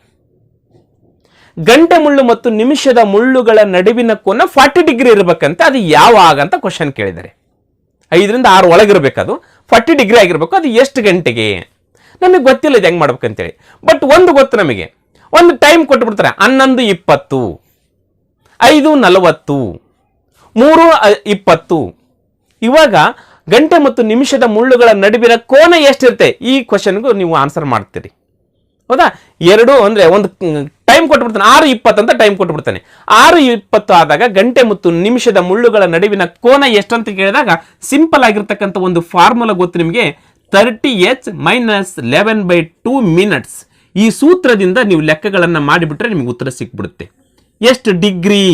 ಗಂಟೆ ಮುಳ್ಳು ಮತ್ತು ನಿಮಿಷದ ಮುಳ್ಳುಗಳ ನಡುವಿನ ಕೋನ 40 ಡಿಗ್ರಿ ಇರಬೇಕಂತೆ. ಅದು ಯಾವಾಗ ಅಂತ ಕ್ವಶನ್ ಕೇಳಿದ್ದಾರೆ. 5ರಿಂದ 6 ಒಳಗಿರ್ಬೇಕದು, 40 ಡಿಗ್ರಿ ಆಗಿರ್ಬೇಕು. ಅದು ಎಷ್ಟು ಗಂಟೆಗೆ? ನಮಗೆ ಗೊತ್ತಿಲ್ಲ ಇದು ಹೆಂಗ್ ಮಾಡ್ಬೇಕಂತೇಳಿ. ಬಟ್ ಒಂದು ಗೊತ್ತು ನಮಗೆ, ಒಂದು ಟೈಮ್ ಕೊಟ್ಟುಬಿಡ್ತಾರೆ. 11:20, 5:40, 3:20. ಇವಾಗ ಗಂಟೆ ಮತ್ತು ನಿಮಿಷದ ಮುಳ್ಳುಗಳ ನಡುವಿನ ಕೋನ ಎಷ್ಟಿರುತ್ತೆ? ಈ ಕ್ವಶನ್ಗೂ ನೀವು ಆನ್ಸರ್ ಮಾಡ್ತೀರಿ, ಹೌದಾ? 2 ಅಂದ್ರೆ ಒಂದು ಟೈಮ್ ಕೊಟ್ಟುಬಿಡ್ತಾನೆ, 6:20 ಅಂತ ಟೈಮ್ ಕೊಟ್ಟುಬಿಡ್ತಾನೆ. 6:20 ಆದಾಗ ಗಂಟೆ ಮತ್ತು ನಿಮಿಷದ ಮುಳ್ಳುಗಳ ನಡುವಿನ ಕೋನ ಎಷ್ಟು ಅಂತ ಕೇಳಿದಾಗ ಸಿಂಪಲ್ ಆಗಿರ್ತಕ್ಕಂಥ ಒಂದು ಫಾರ್ಮುಲಾ ಗೊತ್ತು ನಿಮಗೆ, 30h - 11/2 ಮಿನಿಟ್ಸ್. ಈ ಸೂತ್ರದಿಂದ ನೀವು ಲೆಕ್ಕಗಳನ್ನು ಮಾಡಿಬಿಟ್ರೆ ನಿಮಗೆ ಉತ್ತರ ಸಿಕ್ಬಿಡುತ್ತೆ. ಎಷ್ಟು ಡಿಗ್ರಿ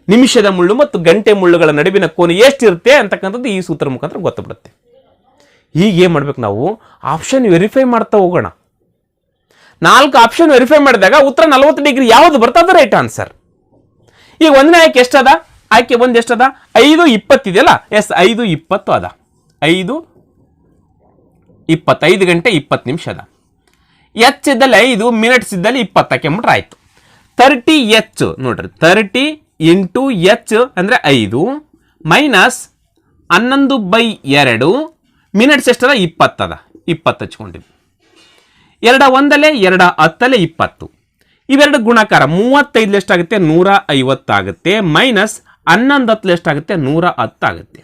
ನಿಮಿಷದ ಮುಳ್ಳು ಮತ್ತು ಗಂಟೆ ಮುಳ್ಳುಗಳ ನಡುವಿನ ಕೋನ ಎಷ್ಟಿರುತ್ತೆ ಅಂತಕ್ಕಂಥದ್ದು ಈ ಸೂತ್ರ ಮುಖಾಂತರ ಗೊತ್ತುಬಿಡುತ್ತೆ. ಹೀಗೆ ಏನು ಮಾಡ್ಬೇಕು ನಾವು? ಆಪ್ಷನ್ ವೆರಿಫೈ ಮಾಡ್ತಾ ಹೋಗೋಣ. 4 ಆಪ್ಷನ್ ವೆರಿಫೈ ಮಾಡಿದಾಗ ಉತ್ತರ 40 ಡಿಗ್ರಿ ಯಾವುದು ಬರ್ತದ ರೈಟ್ ಆನ್ಸರ್. ಈಗ ಒಂದನೇ ಆಯ್ಕೆ ಎಷ್ಟದ? ಆಯ್ಕೆ 1 ಎಷ್ಟದ? 5:20 ಇದೆಯಲ್ಲ. ಎಸ್, 5:20 ಅದ. 5:20 ಗಂಟೆ 20 ನಿಮಿಷ ಅದ. ಎಚ್ ಇದ್ದಲ್ಲಿ 5, ಮಿನಿಟ್ಸ್ ಇದ್ದಲ್ಲಿ 20 ಹಾಕಿಬಿಟ್ರೆ ಆಯ್ತು. 30h ನೋಡ್ರಿ, 30 ಇಂಟು ಎಚ್ ಅಂದ್ರೆ 5 ಮೈನಸ್ 11/2 ಮಿನಿಟ್ಸ್ ಎಷ್ಟದ? 20 ಅದ. 20 ಹಚ್ಕೊಂಡಿವಿ. 2 1 2 10 20. ಇವೆರಡು ಗುಣಾಕಾರ 35 ಎಷ್ಟಾಗುತ್ತೆ? 150 ಆಗುತ್ತೆ. ಮೈನಸ್ 11 10 ಎಷ್ಟಾಗುತ್ತೆ? 110 ಆಗುತ್ತೆ.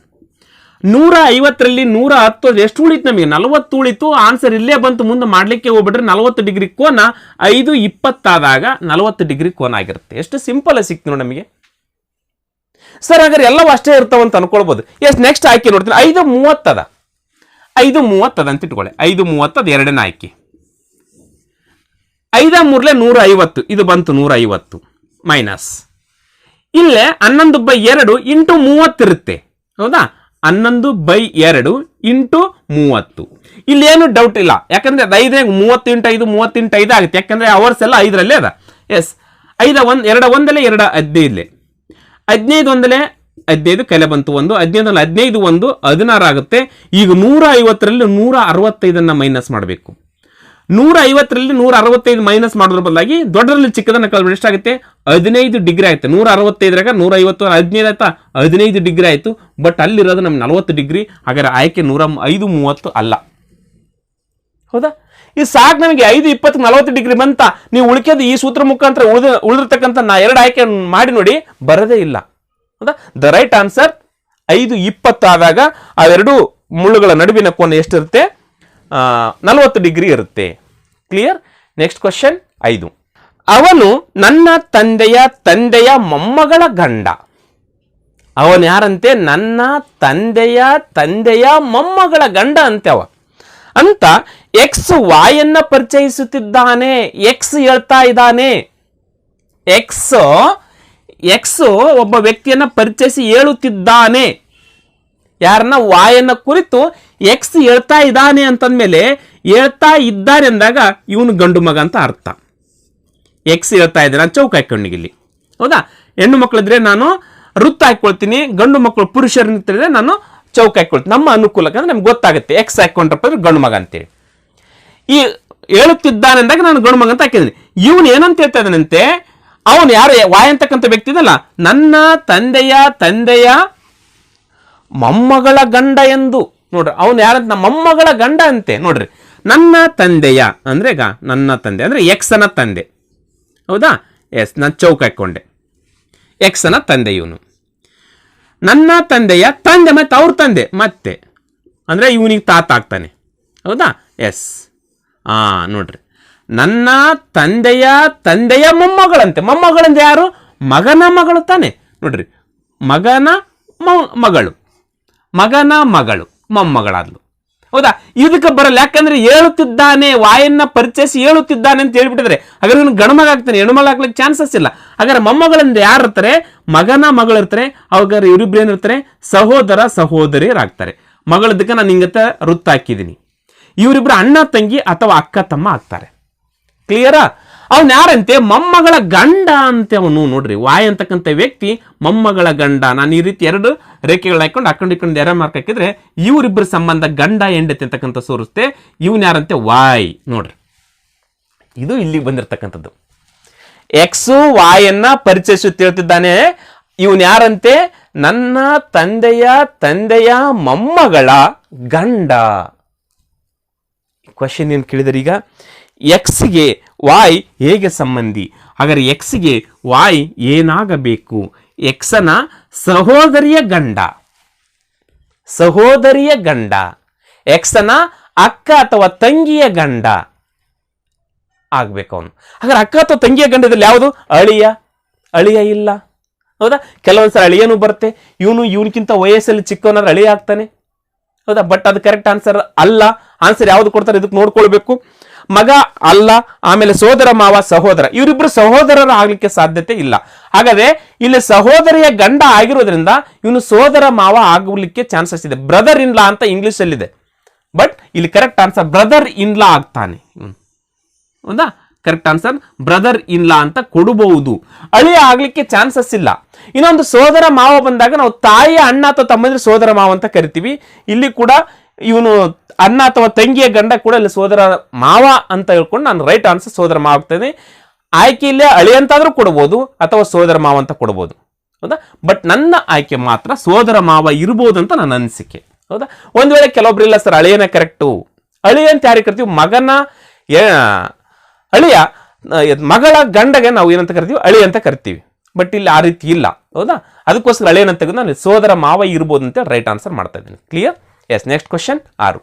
150ರಲ್ಲಿ 110 ಎಷ್ಟು ಉಳಿತು? ನಮಗೆ 40 ಉಳಿತು. ಆನ್ಸರ್ ಇಲ್ಲೇ ಬಂತು. ಮುಂದೆ ಮಾಡ್ಲಿಕ್ಕೆ ಹೋಗ್ಬಿಟ್ರೆ 40 ಡಿಗ್ರಿ ಕೋನ 5:20 ಆದಾಗ 40 ಡಿಗ್ರಿ ಕೋನ ಆಗಿರುತ್ತೆ. ಎಷ್ಟು ಸಿಂಪಲ್ ಸಿಕ್ತು ನೋಡಿ ನಮಗೆ. ಸರ್ ಹಾಗಾದ್ರೆ ಎಲ್ಲವೂ ಅಷ್ಟೇ ಇರ್ತಾವಂತ ಅನ್ಕೊಳ್ಬಹುದು. ಎಸ್, ನೆಕ್ಸ್ಟ್ ಆಯ್ಕೆ ನೋಡ್ತೀನಿ. 5:30 ಅದ. 5:30 ಅದ ಅಂತ ಇಟ್ಕೊಳ್ಳಿ. 5:30 ಅದು ಎರಡನೇ ಆಯ್ಕೆ. 5 3 150 ಇದು ಬಂತು. 150 ಮೈನಸ್ ಇಲ್ಲೇ 11/2 ಇಂಟು 30 ಇರುತ್ತೆ, ಹೌದಾ? 11/2 ಇಂಟು 30. ಇಲ್ಲಿ ಏನು ಡೌಟ್ ಇಲ್ಲ, ಯಾಕಂದ್ರೆ 5 30 × 5 30 × 5 ಆಗುತ್ತೆ. ಯಾಕಂದ್ರೆ ಅವರ್ಸ್ ಎಲ್ಲ 5ರಲ್ಲೇ ಅದ. ಎಸ್, 5 1 2 1 2 15 15 1 15 ಕೆಲೆ ಬಂತು 1. 15 15 1 16 ಆಗುತ್ತೆ. ಈಗ 150ರಲ್ಲಿ 165 ಮೈನಸ್ ಮಾಡಬೇಕು. 150ರಲ್ಲಿ 165 ಮೈನಸ್ ಮಾಡೋದ್ರ ಬದಲಾಗಿ ದೊಡ್ಡರಲ್ಲಿ ಚಿಕ್ಕದನ್ನ ಕಳೆದ್ಬಿಟ್ಟು ಎಷ್ಟಾಗುತ್ತೆ? 15 ಡಿಗ್ರಿ ಆಯ್ತು. 165ರಾಗ 150 15 ಆಯ್ತಾ? 15 ಡಿಗ್ರಿ ಆಯ್ತು. ಬಟ್ ಅಲ್ಲಿರೋದು ನಮ್ಗೆ 40 ಡಿಗ್ರಿ. ಹಾಗಾದ್ರೆ ಆಯ್ಕೆ 5:30 ಅಲ್ಲ, ಹೌದಾ? ಈ ಸಾಕು ನಮಗೆ. 5:20 40 ಡಿಗ್ರಿ ಬಂತ. ನೀವು ಉಳಿಕೆದು ಈ ಸೂತ್ರ ಮುಖಾಂತರ ಉಳಿದಿರ್ತಕ್ಕಂಥ 2 ಆಯ್ಕೆ ಮಾಡಿ ನೋಡಿ, ಬರದೇ ಇಲ್ಲ, ಹೌದಾ? ದ ರೈಟ್ ಆನ್ಸರ್ 5:20 ಆದಾಗ ಅವೆರಡು ಮುಳ್ಳುಗಳ ನಡುವಿನ ಕೋನ ಎಷ್ಟಿರುತ್ತೆ? 40 ಡಿಗ್ರಿ ಇರುತ್ತೆ. ಕ್ಲಿಯರ್? Next question 5. ಅವನು ನನ್ನ ತಂದೆಯ ಮೊಮ್ಮಗಳ ಗಂಡ. ಅವನು ಯಾರಂತೆ? ನನ್ನ ತಂದೆಯ ಮೊಮ್ಮಗಳ ಗಂಡ ಅಂತೆ ಅವ ಅಂತ ಎಕ್ಸ್ ವಾಯನ್ನ ಪರಿಚಯಿಸುತ್ತಿದ್ದಾನೆ. ಎಕ್ಸ್ ಹೇಳ್ತಾ ಇದ್ದಾನೆ. ಎಕ್ಸ್ ಒಬ್ಬ ವ್ಯಕ್ತಿಯನ್ನ ಪರಿಚಯಿಸಿ ಹೇಳುತ್ತಿದ್ದಾನೆ. ಯಾರನ್ನ? ವಾಯನ್ನ ಕುರಿತು ಎಕ್ಸ್ ಹೇಳ್ತಾ ಇದ್ದಾನೆ ಅಂತಂದ್ಮೇಲೆ ಹೇಳ್ತಾ ಇದ್ದಾನೆ ಅಂದಾಗ ಇವನು ಗಂಡು ಮಗ ಅಂತ ಅರ್ಥ. ಎಕ್ಸ್ ಹೇಳ್ತಾ ಇದ್ದಾನೆ, ನಾನು ಚೌಕ ಹಾಕೊಂಡಿಗಿಲ್ಲಿ, ಹೌದಾ? ಹೆಣ್ಣು ಮಕ್ಕಳಿದ್ರೆ ನಾನು ವೃತ್ತ ಹಾಕೊಳ್ತೀನಿ, ಗಂಡು ಮಕ್ಕಳು ಪುರುಷರಿದ್ರೆ ನಾನು ಚೌಕ ಹಾಕೊಳ್ತೀನಿ. ನಮ್ಮ ಅನುಕೂಲಕ್ಕೆ ಅಂದ್ರೆ ನಮ್ಗೆ ಗೊತ್ತಾಗುತ್ತೆ ಎಕ್ಸ್ ಹಾಕೊಂಡ್ರಪ್ಪ ಅಂದ್ರೆ ಗಂಡು ಮಗ ಅಂತೇಳಿ. ಈ ಹೇಳುತ್ತಿದ್ದಾನೆ ಅಂದಾಗ ನಾನು ಗಂಡು ಮಗ ಅಂತ ಹಾಕಿದ್ದೀನಿ. ಇವನು ಏನಂತ ಹೇಳ್ತಾ ಇದ್ದಾನಂತೆ? ಅವನು ಯಾರು? ವಾಯ್ ಅಂತಕ್ಕಂಥ ವ್ಯಕ್ತಿ ಇದಲ್ಲ, ನನ್ನ ತಂದೆಯ ಮೊಮ್ಮಗಳ ಗಂಡ ಎಂದು. ನೋಡ್ರಿ, ಅವನು ಯಾರಂತ? ಮೊಮ್ಮಗಳ ಗಂಡ ಅಂತೆ. ನೋಡ್ರಿ, ನನ್ನ ತಂದೆಯ ಅಂದ್ರೆ ನನ್ನ ತಂದೆ ಅಂದ್ರೆ ಎಕ್ಸನ ತಂದೆ, ಹೌದಾ? ಎಸ್, ನಾನು ಚೌಕ ಹಾಕೊಂಡೆ. ಎಕ್ಸನ ತಂದೆ ಇವನು. ನನ್ನ ತಂದೆಯ ತಂದೆ ಮತ್ತೆ ಅವ್ರ ತಂದೆ ಮತ್ತೆ ಅಂದ್ರೆ ಇವನಿಗೆ ತಾತ ಆಗ್ತಾನೆ, ಹೌದಾ? ಎಸ್, ನೋಡ್ರಿ, ನನ್ನ ತಂದೆಯ ತಂದೆಯ ಮೊಮ್ಮಗಳಂತೆ. ಮೊಮ್ಮಗಳಂತೆ ಯಾರು? ಮಗನ ಮಗಳು ತಾನೆ. ನೋಡ್ರಿ, ಮಗನ ಮಗಳು, ಮಗನ ಮಗಳು ಮೊಮ್ಮಗಳಾದ್ಲು. ಹೌದಾ? ಇದಕ್ಕೆ ಬರಲ್ಲ, ಯಾಕಂದ್ರೆ ಹೇಳುತ್ತಿದ್ದಾನೆ, ವಾಯನ್ನ ಪರಿಚಯಿಸಿ ಹೇಳುತ್ತಿದ್ದಾನೆ ಅಂತ ಹೇಳ್ಬಿಟ್ಟಿದ್ರೆ ಹಾಗಾದ್ರೆ ಇವನು ಗಣಮಗ ಆಗ್ತಾನೆ, ಹೆಣ್ಮಗ ಆಗ್ಲಿಕ್ಕೆ ಚಾನ್ಸಸ್ ಇಲ್ಲ. ಹಾಗಾದ್ರೆ ಮೊಮ್ಮಗಳಿಂದ ಯಾರು ಇರ್ತಾರೆ? ಮಗನ ಮಗಳು ಇರ್ತಾರೆ. ಅವಾಗ ಇವರಿಬ್ರು ಏನಿರ್ತಾರೆ? ಸಹೋದರ ಸಹೋದರಿಯರಾಗ್ತಾರೆ. ಮಗಳದಕ್ಕೆ ನಾನು ಹಿಂಗತ್ತ ವೃತ್ತ ಹಾಕಿದ್ದೀನಿ. ಇವರಿಬ್ರು ಅಣ್ಣ ತಂಗಿ ಅಥವಾ ಅಕ್ಕ ತಮ್ಮ ಆಗ್ತಾರೆ. ಕ್ಲಿಯರಾ? ಅವನ್ ಯಾರಂತೆ? ಮೊಮ್ಮಗಳ ಗಂಡ ಅಂತೆ ಅವನು. ನೋಡ್ರಿ, ವಾಯ್ ಅಂತಕ್ಕಂಥ ವ್ಯಕ್ತಿ ಮೊಮ್ಮಗಳ ಗಂಡ. ನಾನು ಈ ರೀತಿ ಎರಡು ರೇಖೆಗಳು ಹಾಕೊಂಡು ಇಕ್ಕೊಂಡು ಎರ ಮಾರ್ಕ್ ಹಾಕಿದ್ರೆ ಇವರಿಬ್ಬರ ಸಂಬಂಧ ಗಂಡ ಹೆಂಡತಿ ಅಂತಕ್ಕಂಥ ಸೋರಿಸುತ್ತೆ. ಇವನ್ ಯಾರಂತೆ? ವಾಯ್. ನೋಡ್ರಿ, ಇದು ಇಲ್ಲಿಗೆ ಬಂದಿರತಕ್ಕಂಥದ್ದು. ಎಕ್ಸು ವಾಯನ್ನ ಪರಿಚಯಿಸುತ್ತ ಹೇಳ್ತಿದ್ದಾನೆ. ಇವನ್ ಯಾರಂತೆ? ನನ್ನ ತಂದೆಯ ತಂದೆಯ ಮೊಮ್ಮಗಳ ಗಂಡ. ಕ್ವಶನ್ ಏನು ಕೇಳಿದರೆ, ಈಗ ಎಕ್ಸ್ಗೆ ವಾಯ್ ಹೇಗೆ ಸಂಬಂಧಿ? ಹಾಗಾದ್ರೆ ಎಕ್ಸ್ಗೆ ವಾಯ್ ಏನಾಗಬೇಕು? ಎಕ್ಸನ ಸಹೋದರಿಯ ಗಂಡ, ಸಹೋದರಿಯ ಗಂಡ, ಎಕ್ಸನ ಅಕ್ಕ ಅಥವಾ ತಂಗಿಯ ಗಂಡ ಆಗ್ಬೇಕು ಅವನು. ಹಾಗಾದ್ರೆ ಅಕ್ಕ ಅಥವಾ ತಂಗಿಯ ಗಂಡದಲ್ಲಿ ಯಾವುದು? ಅಳಿಯ. ಅಳಿಯ ಇಲ್ಲ. ಹೌದಾ? ಕೆಲವೊಂದ್ಸಲ ಅಳಿಯನು ಬರುತ್ತೆ. ಇವನಿಗಿಂತ ವಯಸ್ಸಲ್ಲಿ ಚಿಕ್ಕವನಾದ್ರೆ ಅಳಿಯ ಆಗ್ತಾನೆ. ಹೌದಾ? ಬಟ್ ಅದು ಕರೆಕ್ಟ್ ಆನ್ಸರ್ ಅಲ್ಲ. ಆನ್ಸರ್ ಯಾವ್ದು ಕೊಡ್ತಾರೆ ಇದಕ್ಕೆ ನೋಡ್ಕೊಳ್ಬೇಕು. ಮಗ ಅಲ್ಲ, ಆಮೇಲೆ ಸೋದರ ಮಾವ ಸಹೋದರ, ಇವರಿಬ್ರು ಸಹೋದರರು ಆಗ್ಲಿಕ್ಕೆ ಸಾಧ್ಯತೆ ಇಲ್ಲ. ಹಾಗಾದ್ರೆ ಇಲ್ಲಿ ಸಹೋದರಿಯ ಗಂಡ ಆಗಿರೋದ್ರಿಂದ ಇವನು ಸೋದರ ಮಾವ ಆಗಲಿಕ್ಕೆ ಚಾನ್ಸಸ್ ಇದೆ. ಬ್ರದರ್ ಇನ್ ಲಾ ಅಂತ ಇಂಗ್ಲಿಷ್ ಅಲ್ಲಿ ಇದೆ, ಬಟ್ ಇಲ್ಲಿ ಕರೆಕ್ಟ್ ಆನ್ಸರ್ ಬ್ರದರ್ ಇನ್ ಲಾ ಆಗ್ತಾನೆ. ಹೌದಾ? ಕರೆಕ್ಟ್ ಆನ್ಸರ್ ಬ್ರದರ್ ಇನ್ ಲಾ ಅಂತ ಕೊಡಬಹುದು. ಅಳಿಯ ಆಗ್ಲಿಕ್ಕೆ ಚಾನ್ಸಸ್ ಇಲ್ಲ. ಇನ್ನೊಂದು ಸೋದರ ಮಾವ ಬಂದಾಗ ನಾವು ತಾಯಿಯ ಅಣ್ಣ ಅಥವಾ ತಮ್ಮಂದ್ರೆ ಸೋದರ ಮಾವ ಅಂತ ಕರಿತೀವಿ. ಇಲ್ಲಿ ಕೂಡ ಇವನು ಅಣ್ಣ ಅಥವಾ ತಂಗಿಯ ಗಂಡ ಕೂಡ ಇಲ್ಲಿ ಸೋದರ ಮಾವ ಅಂತ ಹೇಳ್ಕೊಂಡು ನಾನು ರೈಟ್ ಆನ್ಸರ್ ಸೋದರ ಮಾವ ಆಗ್ತೇನೆ. ಆಯ್ಕೆ ಇಲ್ಲೇ ಅಳಿ ಅಂತಾದ್ರೂ ಕೊಡ್ಬೋದು ಅಥವಾ ಸೋದರ ಮಾವ ಅಂತ ಕೊಡ್ಬೋದು. ಹೌದಾ? ಬಟ್ ನನ್ನ ಆಯ್ಕೆ ಮಾತ್ರ ಸೋದರ ಮಾವ ಇರ್ಬೋದು ಅಂತ ನನ್ನ ಅನಿಸಿಕೆ. ಹೌದಾ? ಒಂದ್ ವೇಳೆ ಕೆಲವೊಬ್ರು ಇಲ್ಲ ಸರ್ ಅಳಿಯನ ಕರೆಕ್ಟು, ಅಳಿಯ ಅಂತ ಯಾರಿಗೆ ಕರಿತೀವಿ? ಮಗನ ಅಳಿಯ ಮಗಳ ಗಂಡಗೆ ನಾವು ಏನಂತ ಕರಿತೀವಿ? ಅಳಿ ಅಂತ ಕರಿತೀವಿ. ಬಟ್ ಇಲ್ಲಿ ಆ ರೀತಿ ಇಲ್ಲ. ಹೌದಾ? ಅದಕ್ಕೋಸ್ಕರ ಅಳಿಯನ ತೆಗೆದು ನಾನು ಸೋದರ ಮಾವ ಇರ್ಬೋದು ಅಂತ ರೈಟ್ ಆನ್ಸರ್ ಮಾಡ್ತಾ ಇದ್ದೀನಿ. ಕ್ಲಿಯರ್? ಎಸ್. Next question 6.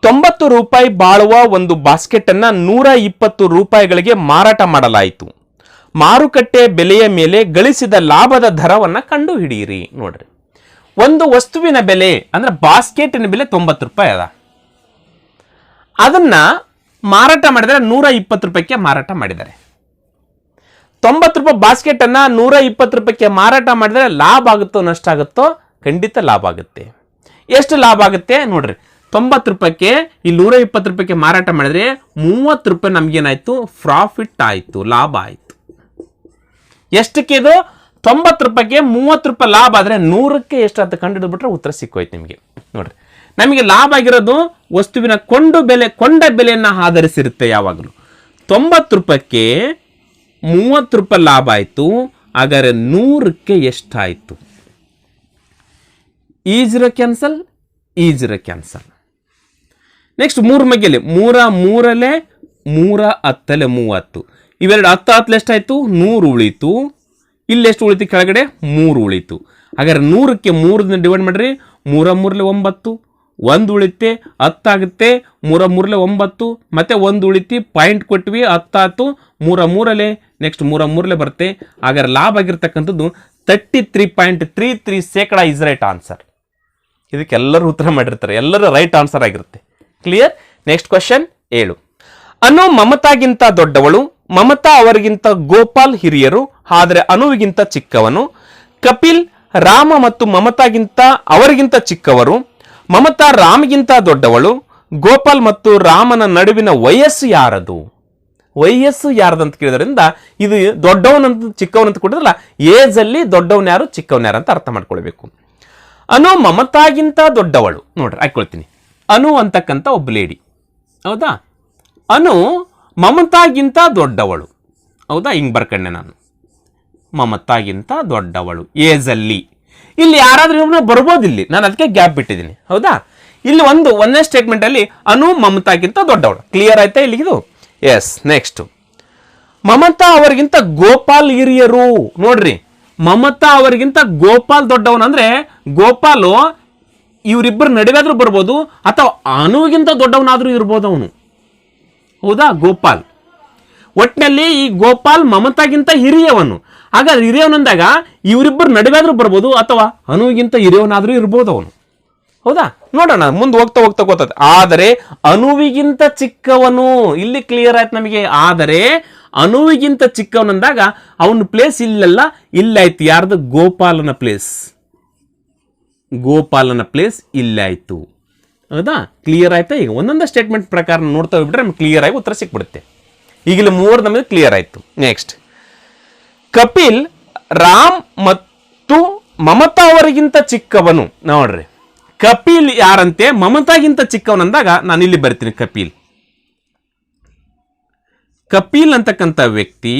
90 ರೂಪಾಯಿ ಬಾಳುವ ಒಂದು ಬಾಸ್ಕೆಟ್ ಅನ್ನ 120 ರೂಪಾಯಿಗಳಿಗೆ ಮಾರಾಟ ಮಾಡಲಾಯಿತು. ಮಾರುಕಟ್ಟೆ ಬೆಲೆಯ ಮೇಲೆ ಗಳಿಸಿದ ಲಾಭದ ದರವನ್ನ ಕಂಡು ಹಿಡಿಯಿರಿ. ನೋಡ್ರಿ, ಒಂದು ವಸ್ತುವಿನ ಬೆಲೆ ಅಂದ್ರೆ ಬಾಸ್ಕೆಟಿನ ಬೆಲೆ 90 ರೂಪಾಯಿ ಅದ. ಅದನ್ನ ಮಾರಾಟ ಮಾಡಿದರೆ 120 ರೂಪಾಯಿಗೆ ಮಾರಾಟ ಮಾಡಿದ್ದಾರೆ. 90 ರೂಪಾಯಿ ಬಾಸ್ಕೆಟ್ ಅನ್ನ 120 ರೂಪಾಯಿಗೆ ಮಾರಾಟ ಮಾಡಿದರೆ ಲಾಭ ಆಗುತ್ತೋ ನಷ್ಟ ಆಗುತ್ತೋ? ಖಂಡಿತ ಲಾಭ ಆಗುತ್ತೆ. ಎಷ್ಟು ಲಾಭ ಆಗುತ್ತೆ ನೋಡ್ರಿ, 90 ರೂಪಾಯಿಗೆ ಈ 120 ರೂಪಾಯಿಗೆ ಮಾರಾಟ ಮಾಡಿದ್ರೆ 30 ರೂಪಾಯಿ ನಮ್ಗೇನಾಯ್ತು? ಪ್ರಾಫಿಟ್ ಆಯ್ತು, ಲಾಭ ಆಯ್ತು. ಎಷ್ಟಕ್ಕೆ ಇದು? 90 ರೂಪಾಯಿಗೆ 30 ರೂಪಾಯಿ ಲಾಭ ಆದ್ರೆ 100ಕ್ಕೆ ಎಷ್ಟಾಗುತ್ತೆ ಕಂಡುಹಿಡಿದ್ಬಿಟ್ರೆ ಉತ್ತರ ಸಿಕ್ಕೋಯ್ತು ನಿಮಗೆ. ನೋಡ್ರಿ, ನಮಗೆ ಲಾಭ ಆಗಿರೋದು ವಸ್ತುವಿನ ಕೊಂಡ ಬೆಲೆಯನ್ನ ಆಧರಿಸಿರುತ್ತೆ ಯಾವಾಗಲೂ. 90 ರೂಪಾಯಿಗೆ 30 ರೂಪಾಯಿ ಲಾಭ ಆಯ್ತು. ಹಾಗಾದ್ರೆ 100ಕ್ಕೆ ಎಷ್ಟಾಯ್ತು? ಈ 0 ಕ್ಯಾನ್ಸಲ್, ಈ 0 ಕ್ಯಾನ್ಸಲ್. ನೆಕ್ಸ್ಟ್ 3 ಮಗ್ಗೆಲೆ 3 10 30. ಇವೆರಡು 10 10 ಎಷ್ಟಾಯ್ತು? 100 ಉಳಿತು. ಇಲ್ಲಿ ಎಷ್ಟು ಉಳಿತು? ಕೆಳಗಡೆ 3 ಉಳಿತು. ಹಾಗಾದ್ರೆ 100ಕ್ಕೆ 3 ಡಿವೈಡ್ ಮಾಡ್ರಿ. 3 3 9, 1 ಉಳಿತೆ 10 ಆಗುತ್ತೆ. 3 3 9 ಮತ್ತೆ 1 ಉಳಿತಿ, ಪಾಯಿಂಟ್ ಕೊಟ್ವಿ, 10 ಆಯ್ತು. 3 3 ನೆಕ್ಸ್ಟ್ 3 3 ಬರುತ್ತೆ. ಹಾಗಾದ್ರೆ ಲಾಭ ಆಗಿರ್ತಕ್ಕಂಥದ್ದು 33.33% ಇಸ್ ರೈಟ್ ಆನ್ಸರ್. ಇದಕ್ಕೆ ಎಲ್ಲರೂ ಉತ್ತರ ಮಾಡಿರ್ತಾರೆ, ಎಲ್ಲರೂ ರೈಟ್ ಆನ್ಸರ್ ಆಗಿರುತ್ತೆ. ಕ್ಲಿಯರ್? Next question 7. ಅನು ಮಮತಾಗಿಂತ ದೊಡ್ಡವಳು, ಮಮತಾ ಅವರಿಗಿಂತ ಗೋಪಾಲ್ ಹಿರಿಯರು, ಆದರೆ ಅನುವಿಗಿಂತ ಚಿಕ್ಕವನು. ಕಪಿಲ್ ರಾಮ ಮತ್ತು ಮಮತಾಗಿಂತ ಅವರಿಗಿಂತ ಚಿಕ್ಕವರು. ಮಮತಾ ರಾಮಗಿಂತ ದೊಡ್ಡವಳು. ಗೋಪಾಲ್ ಮತ್ತು ರಾಮನ ನಡುವಿನ ವಯಸ್ಸು ಯಾರದು? ವಯಸ್ಸು ಯಾರದಂತ ಕೇಳಿದ್ರಿಂದ ಇದು ದೊಡ್ಡವನಂತ ಚಿಕ್ಕವನಂತ ಕೊಟ್ಟಿದ್ರಲ್ಲ, ಏಜ್ ಅಲ್ಲಿ ದೊಡ್ಡವನ್ ಯಾರು ಚಿಕ್ಕವನ್ ಯಾರು ಅಂತ ಅರ್ಥ ಮಾಡ್ಕೊಳ್ಬೇಕು. ಅನು ಮಮತಾಗಿಂತ ದೊಡ್ಡವಳು. ನೋಡ್ರಿ, ಹಾಕೊಳ್ತೀನಿ. ಅನು ಅಂತಕ್ಕಂಥ ಒಬ್ಬ ಲೇಡಿ. ಹೌದಾ? ಅನು ಮಮತಾಗಿಂತ ದೊಡ್ಡವಳು. ಹೌದಾ? ಹಿಂಗ್ ಬರ್ಕಂಡೆ ನಾನು, ಮಮತಾಗಿಂತ ದೊಡ್ಡವಳು ಏಜ್ ಅಲ್ಲಿ. ಇಲ್ಲಿ ಯಾರಾದ್ರೂ ಬರ್ಬೋದು, ಇಲ್ಲಿ ನಾನು ಅದಕ್ಕೆ ಗ್ಯಾಪ್ ಬಿಟ್ಟಿದ್ದೀನಿ. ಹೌದಾ? ಇಲ್ಲಿ ಒಂದನೇ ಸ್ಟೇಟ್ಮೆಂಟ್ ಅಲ್ಲಿ ಅನು ಮಮತಾಗಿಂತ ದೊಡ್ಡವಳು. ಕ್ಲಿಯರ್ ಆಯ್ತಾ ಇಲ್ಲಿಗಿದು? ಎಸ್. ನೆಕ್ಸ್ಟ್, ಮಮತಾ ಅವರಿಗಿಂತ ಗೋಪಾಲ್ ಹಿರಿಯರು. ನೋಡ್ರಿ, ಮಮತಾ ಅವರಿಗಿಂತ ಗೋಪಾಲ್ ದೊಡ್ಡವನು ಅಂದ್ರೆ ಗೋಪಾಲು ಇವರಿಬ್ಬರು ನಡುವೆ ಆದ್ರೂ ಬರ್ಬೋದು ಅಥವಾ ಅನುವಿಗಿಂತ ದೊಡ್ಡವನಾದ್ರೂ ಇರ್ಬೋದು ಅವನು. ಹೌದಾ, ಗೋಪಾಲ್. ಒಟ್ಟಿನಲ್ಲಿ ಈ ಗೋಪಾಲ್ ಮಮತಾಗಿಂತ ಹಿರಿಯವನು. ಹಾಗಾದ್ರೆ ಹಿರಿಯವನಂದಾಗ ಇವರಿಬ್ಬರು ನಡುವಾದ್ರೂ ಬರ್ಬೋದು, ಅಥವಾ ಅನುವಿಗಿಂತ ಹಿರಿಯವನಾದ್ರೂ ಇರ್ಬೋದು ಅವನು. ಹೌದಾ, ನೋಡೋಣ ಮುಂದೆ ಹೋಗ್ತಾ ಹೋಗ್ತಾ ಗೊತ್ತದ. ಆದರೆ ಅನುವಿಗಿಂತ ಚಿಕ್ಕವನು, ಇಲ್ಲಿ ಕ್ಲಿಯರ್ ಆಯ್ತು ನಮಗೆ. ಆದರೆ ಅನುವಿಗಿಂತ ಚಿಕ್ಕವನಂದಾಗ ಅವನ ಪ್ಲೇಸ್ ಇಲ್ಲೆಲ್ಲ ಇಲ್ಲಾಯ್ತು. ಯಾರ್ದು? ಗೋಪಾಲನ ಪ್ಲೇಸ್. ಗೋಪಾಲನ ಪ್ಲೇಸ್ ಇಲ್ಲಾಯ್ತು. ಹೌದಾ, ಕ್ಲಿಯರ್ ಆಯ್ತಾ? ಈಗ ಒಂದೊಂದು ಸ್ಟೇಟ್ಮೆಂಟ್ ಪ್ರಕಾರ ನೋಡ್ತಾ ಹೋಗ್ಬಿಟ್ರೆ ನಮ್ಗೆ ಕ್ಲಿಯರ್ ಆಗಿ ಉತ್ತರ ಸಿಕ್ಬಿಡುತ್ತೆ. ಈಗಲೇ 3 ನಮಗೆ ಕ್ಲಿಯರ್ ಆಯ್ತು. ನೆಕ್ಸ್ಟ್, ಕಪಿಲ್ ರಾಮ್ ಮತ್ತು ಮಮತಾ ಅವರಿಗಿಂತ ಚಿಕ್ಕವನು. ನೋಡ್ರಿ, ಕಪಿಲ್ ಯಾರಂತೆ? ಮಮತಾಗಿಂತ ಚಿಕ್ಕವನಂದಾಗ ನಾನು ಇಲ್ಲಿ ಬರ್ತೀನಿ. ಕಪಿಲ್ ಅಂತಕ್ಕಂಥ ವ್ಯಕ್ತಿ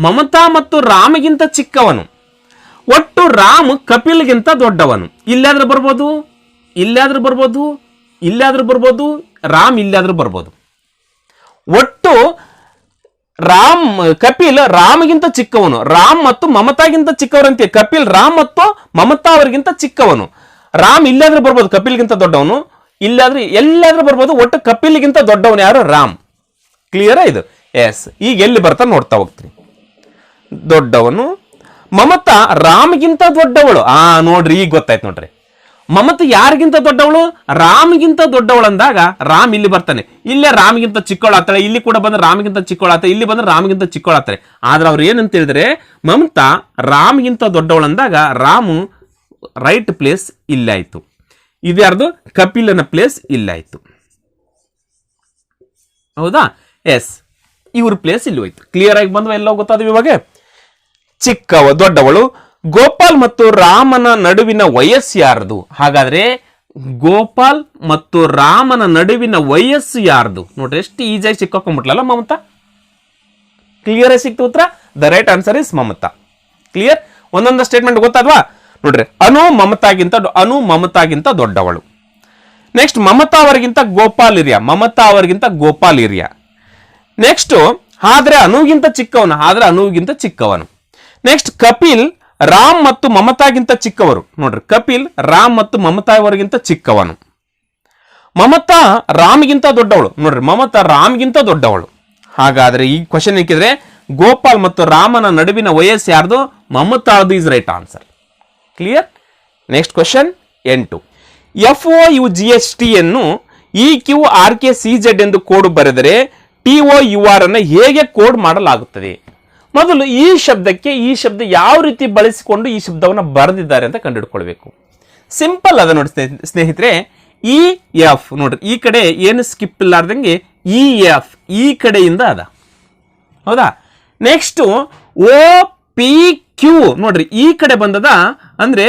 ಮಮತಾ ಮತ್ತು ರಾಮಗಿಂತ ಚಿಕ್ಕವನು. ಒಟ್ಟು ರಾಮ್ ಕಪಿಲ್ಗಿಂತ ದೊಡ್ಡವನು. ಇಲ್ಲಾದ್ರೂ ಬರ್ಬೋದು, ಇಲ್ಲಾದ್ರೂ ಬರ್ಬೋದು, ಇಲ್ಲಾದ್ರೂ ಬರ್ಬೋದು, ರಾಮ್ ಇಲ್ಲಾದ್ರೂ ಬರ್ಬೋದು. ಒಟ್ಟು ಕಪಿಲ್ ರಾಮ್ಗಿಂತ ಚಿಕ್ಕವನು, ರಾಮ್ ಮತ್ತು ಮಮತಾಗಿಂತ ಚಿಕ್ಕವರಂತೆ. ಕಪಿಲ್ ರಾಮ್ ಮತ್ತು ಮಮತಾ ಅವರಿಗಿಂತ ಚಿಕ್ಕವನು. ರಾಮ್ ಇಲ್ಲಾದ್ರೂ ಬರ್ಬೋದು, ಕಪಿಲ್ಗಿಂತ ದೊಡ್ಡವನು. ಇಲ್ಲಾದ್ರೂ ಎಲ್ಲಾದ್ರೂ ಬರ್ಬೋದು. ಒಟ್ಟು ಕಪಿಲ್ಗಿಂತ ದೊಡ್ಡವನು ಯಾರು? ರಾಮ್. ಕ್ಲಿಯರಾ ಇದು? ಎಸ್. ಈಗ ಎಲ್ಲಿ ಬರ್ತಾ ನೋಡ್ತಾ ಹೋಗ್ತೀನಿ. ದೊಡ್ಡವನು. ಮಮತಾ ರಾಮ್ಗಿಂತ ದೊಡ್ಡವಳು. ನೋಡ್ರಿ, ಈಗ ಗೊತ್ತಾಯ್ತು ನೋಡ್ರಿ. ಮಮತಾ ಯಾರಿಗಿಂತ ದೊಡ್ಡವಳು? ರಾಮ್ಗಿಂತ ದೊಡ್ಡವಳು ಅಂದಾಗ ರಾಮ್ ಇಲ್ಲಿ ಬರ್ತಾನೆ. ಇಲ್ಲೇ ರಾಮ್ಗಿಂತ ಚಿಕ್ಕವಳಾಗ್ತಾಳೆ. ಇಲ್ಲಿ ಕೂಡ ಬಂದ್ರೆ ರಾಮ್ಗಿಂತ ಚಿಕ್ಕವಳಾಗ್ತಾಳೆ. ಇಲ್ಲಿ ಬಂದ್ರೆ ರಾಮ್ಗಿಂತ ಚಿಕ್ಕವಳಾಗ್ತಾಳೆ. ಆದ್ರೆ ಅವ್ರು ಏನಂತ ಹೇಳಿದ್ರೆ, ಮಮತಾ ರಾಮ್ಗಿಂತ ದೊಡ್ಡವಳು ಅಂದಾಗ ರಾಮು ರೈಟ್ ಪ್ಲೇಸ್ ಇಲ್ಲಾಯ್ತು. ಇದ್ಯಾರ್ದು? ಕಪಿಲನ ಪ್ಲೇಸ್ ಇಲ್ಲಾಯ್ತು. ಹೌದಾ? ಎಸ್, ಇವ್ರ ಪ್ಲೇಸ್ ಇಲ್ಲಿ ಹೋಯ್ತು. ಕ್ಲಿಯರ್ ಆಗಿ ಬಂದ್ವ? ಎಲ್ಲ ಗೊತ್ತಾದ್ವಿ ಇವಾಗ. ದೊಡ್ಡವಳು. ಗೋಪಾಲ್ ಮತ್ತು ರಾಮನ ನಡುವಿನ ವಯಸ್ಸು ಯಾರ್ದು? ಹಾಗಾದ್ರೆ ಗೋಪಾಲ್ ಮತ್ತು ರಾಮನ ನಡುವಿನ ವಯಸ್ಸು ಯಾರ್ದು? ನೋಡ್ರಿ, ಎಷ್ಟು ಈಸಿಯಾಗಿ ಸಿಕ್ಕಾಕೊಂಡ್ಬಿಟ್ಲಲ್ಲ ಮಮತಾ. ಕ್ಲಿಯರ್ ಆಗಿ ಸಿಕ್ತು ಉತ್ತರ. The right answer is Mamata. Clear? ಒಂದೊಂದು ಸ್ಟೇಟ್ಮೆಂಟ್ ಗೊತ್ತಾದ್ವಾ? ನೋಡ್ರಿ, ಅನು ಮಮತಾಗಿಂತ ದೊಡ್ಡವಳು. ನೆಕ್ಸ್ಟ್, ಮಮತಾ ಅವರಿಗಿಂತ ಗೋಪಾಲ್ ಹಿರಿಯ. ನೆಕ್ಸ್ಟ್, ಆದ್ರೆ ಅನುಗಿಂತ ಚಿಕ್ಕವನು. ನೆಕ್ಸ್ಟ್, ಕಪಿಲ್ ರಾಮ್ ಮತ್ತು ಮಮತಾಗಿಂತ ಚಿಕ್ಕವರು. ನೋಡ್ರಿ, ಕಪಿಲ್ ರಾಮ್ ಮತ್ತು ಮಮತಾ ಅವರಿಗಿಂತ ಚಿಕ್ಕವನು. ಮಮತಾ ರಾಮ್ಗಿಂತ ದೊಡ್ಡವಳು. ನೋಡ್ರಿ, ಮಮತಾ ರಾಮ್ಗಿಂತ ದೊಡ್ಡವಳು. ಹಾಗಾದ್ರೆ ಈ ಕ್ವಶನ್ ಹಾಕಿದ್ರೆ ಗೋಪಾಲ್ ಮತ್ತು ರಾಮನ ನಡುವಿನ ವಯಸ್ಸು ಯಾರ್ದು? ಮಮತಾದು is right answer. Clear? Next question 8. FOUGHT ಅನ್ನು EQRKCZ ಎಂದು ಕೋಡ್ ಬರೆದರೆ TOUR ಅನ್ನು ಹೇಗೆ ಕೋಡ್ ಮಾಡಲಾಗುತ್ತದೆ? ಮೊದಲು ಈ ಶಬ್ದ ಯಾವ ರೀತಿ ಬಳಸಿಕೊಂಡು ಈ ಶಬ್ದವನ್ನು ಬರೆದಿದ್ದಾರೆ ಅಂತ ಕಂಡುಹಿಡ್ಕೊಳ್ಬೇಕು. ಸಿಂಪಲ್ ಅದ ನೋಡಿ ಸ್ನೇಹಿತರೆ. EF ನೋಡ್ರಿ, ಈ ಕಡೆ ಏನು ಸ್ಕಿಪ್ ಇಲ್ಲಾರ್ದಂಗೆ EF ಈ ಕಡೆಯಿಂದ ಅದ. ಹೌದಾ? ನೆಕ್ಸ್ಟ್ OPQ ನೋಡ್ರಿ, ಈ ಕಡೆ ಬಂದದ ಅಂದ್ರೆ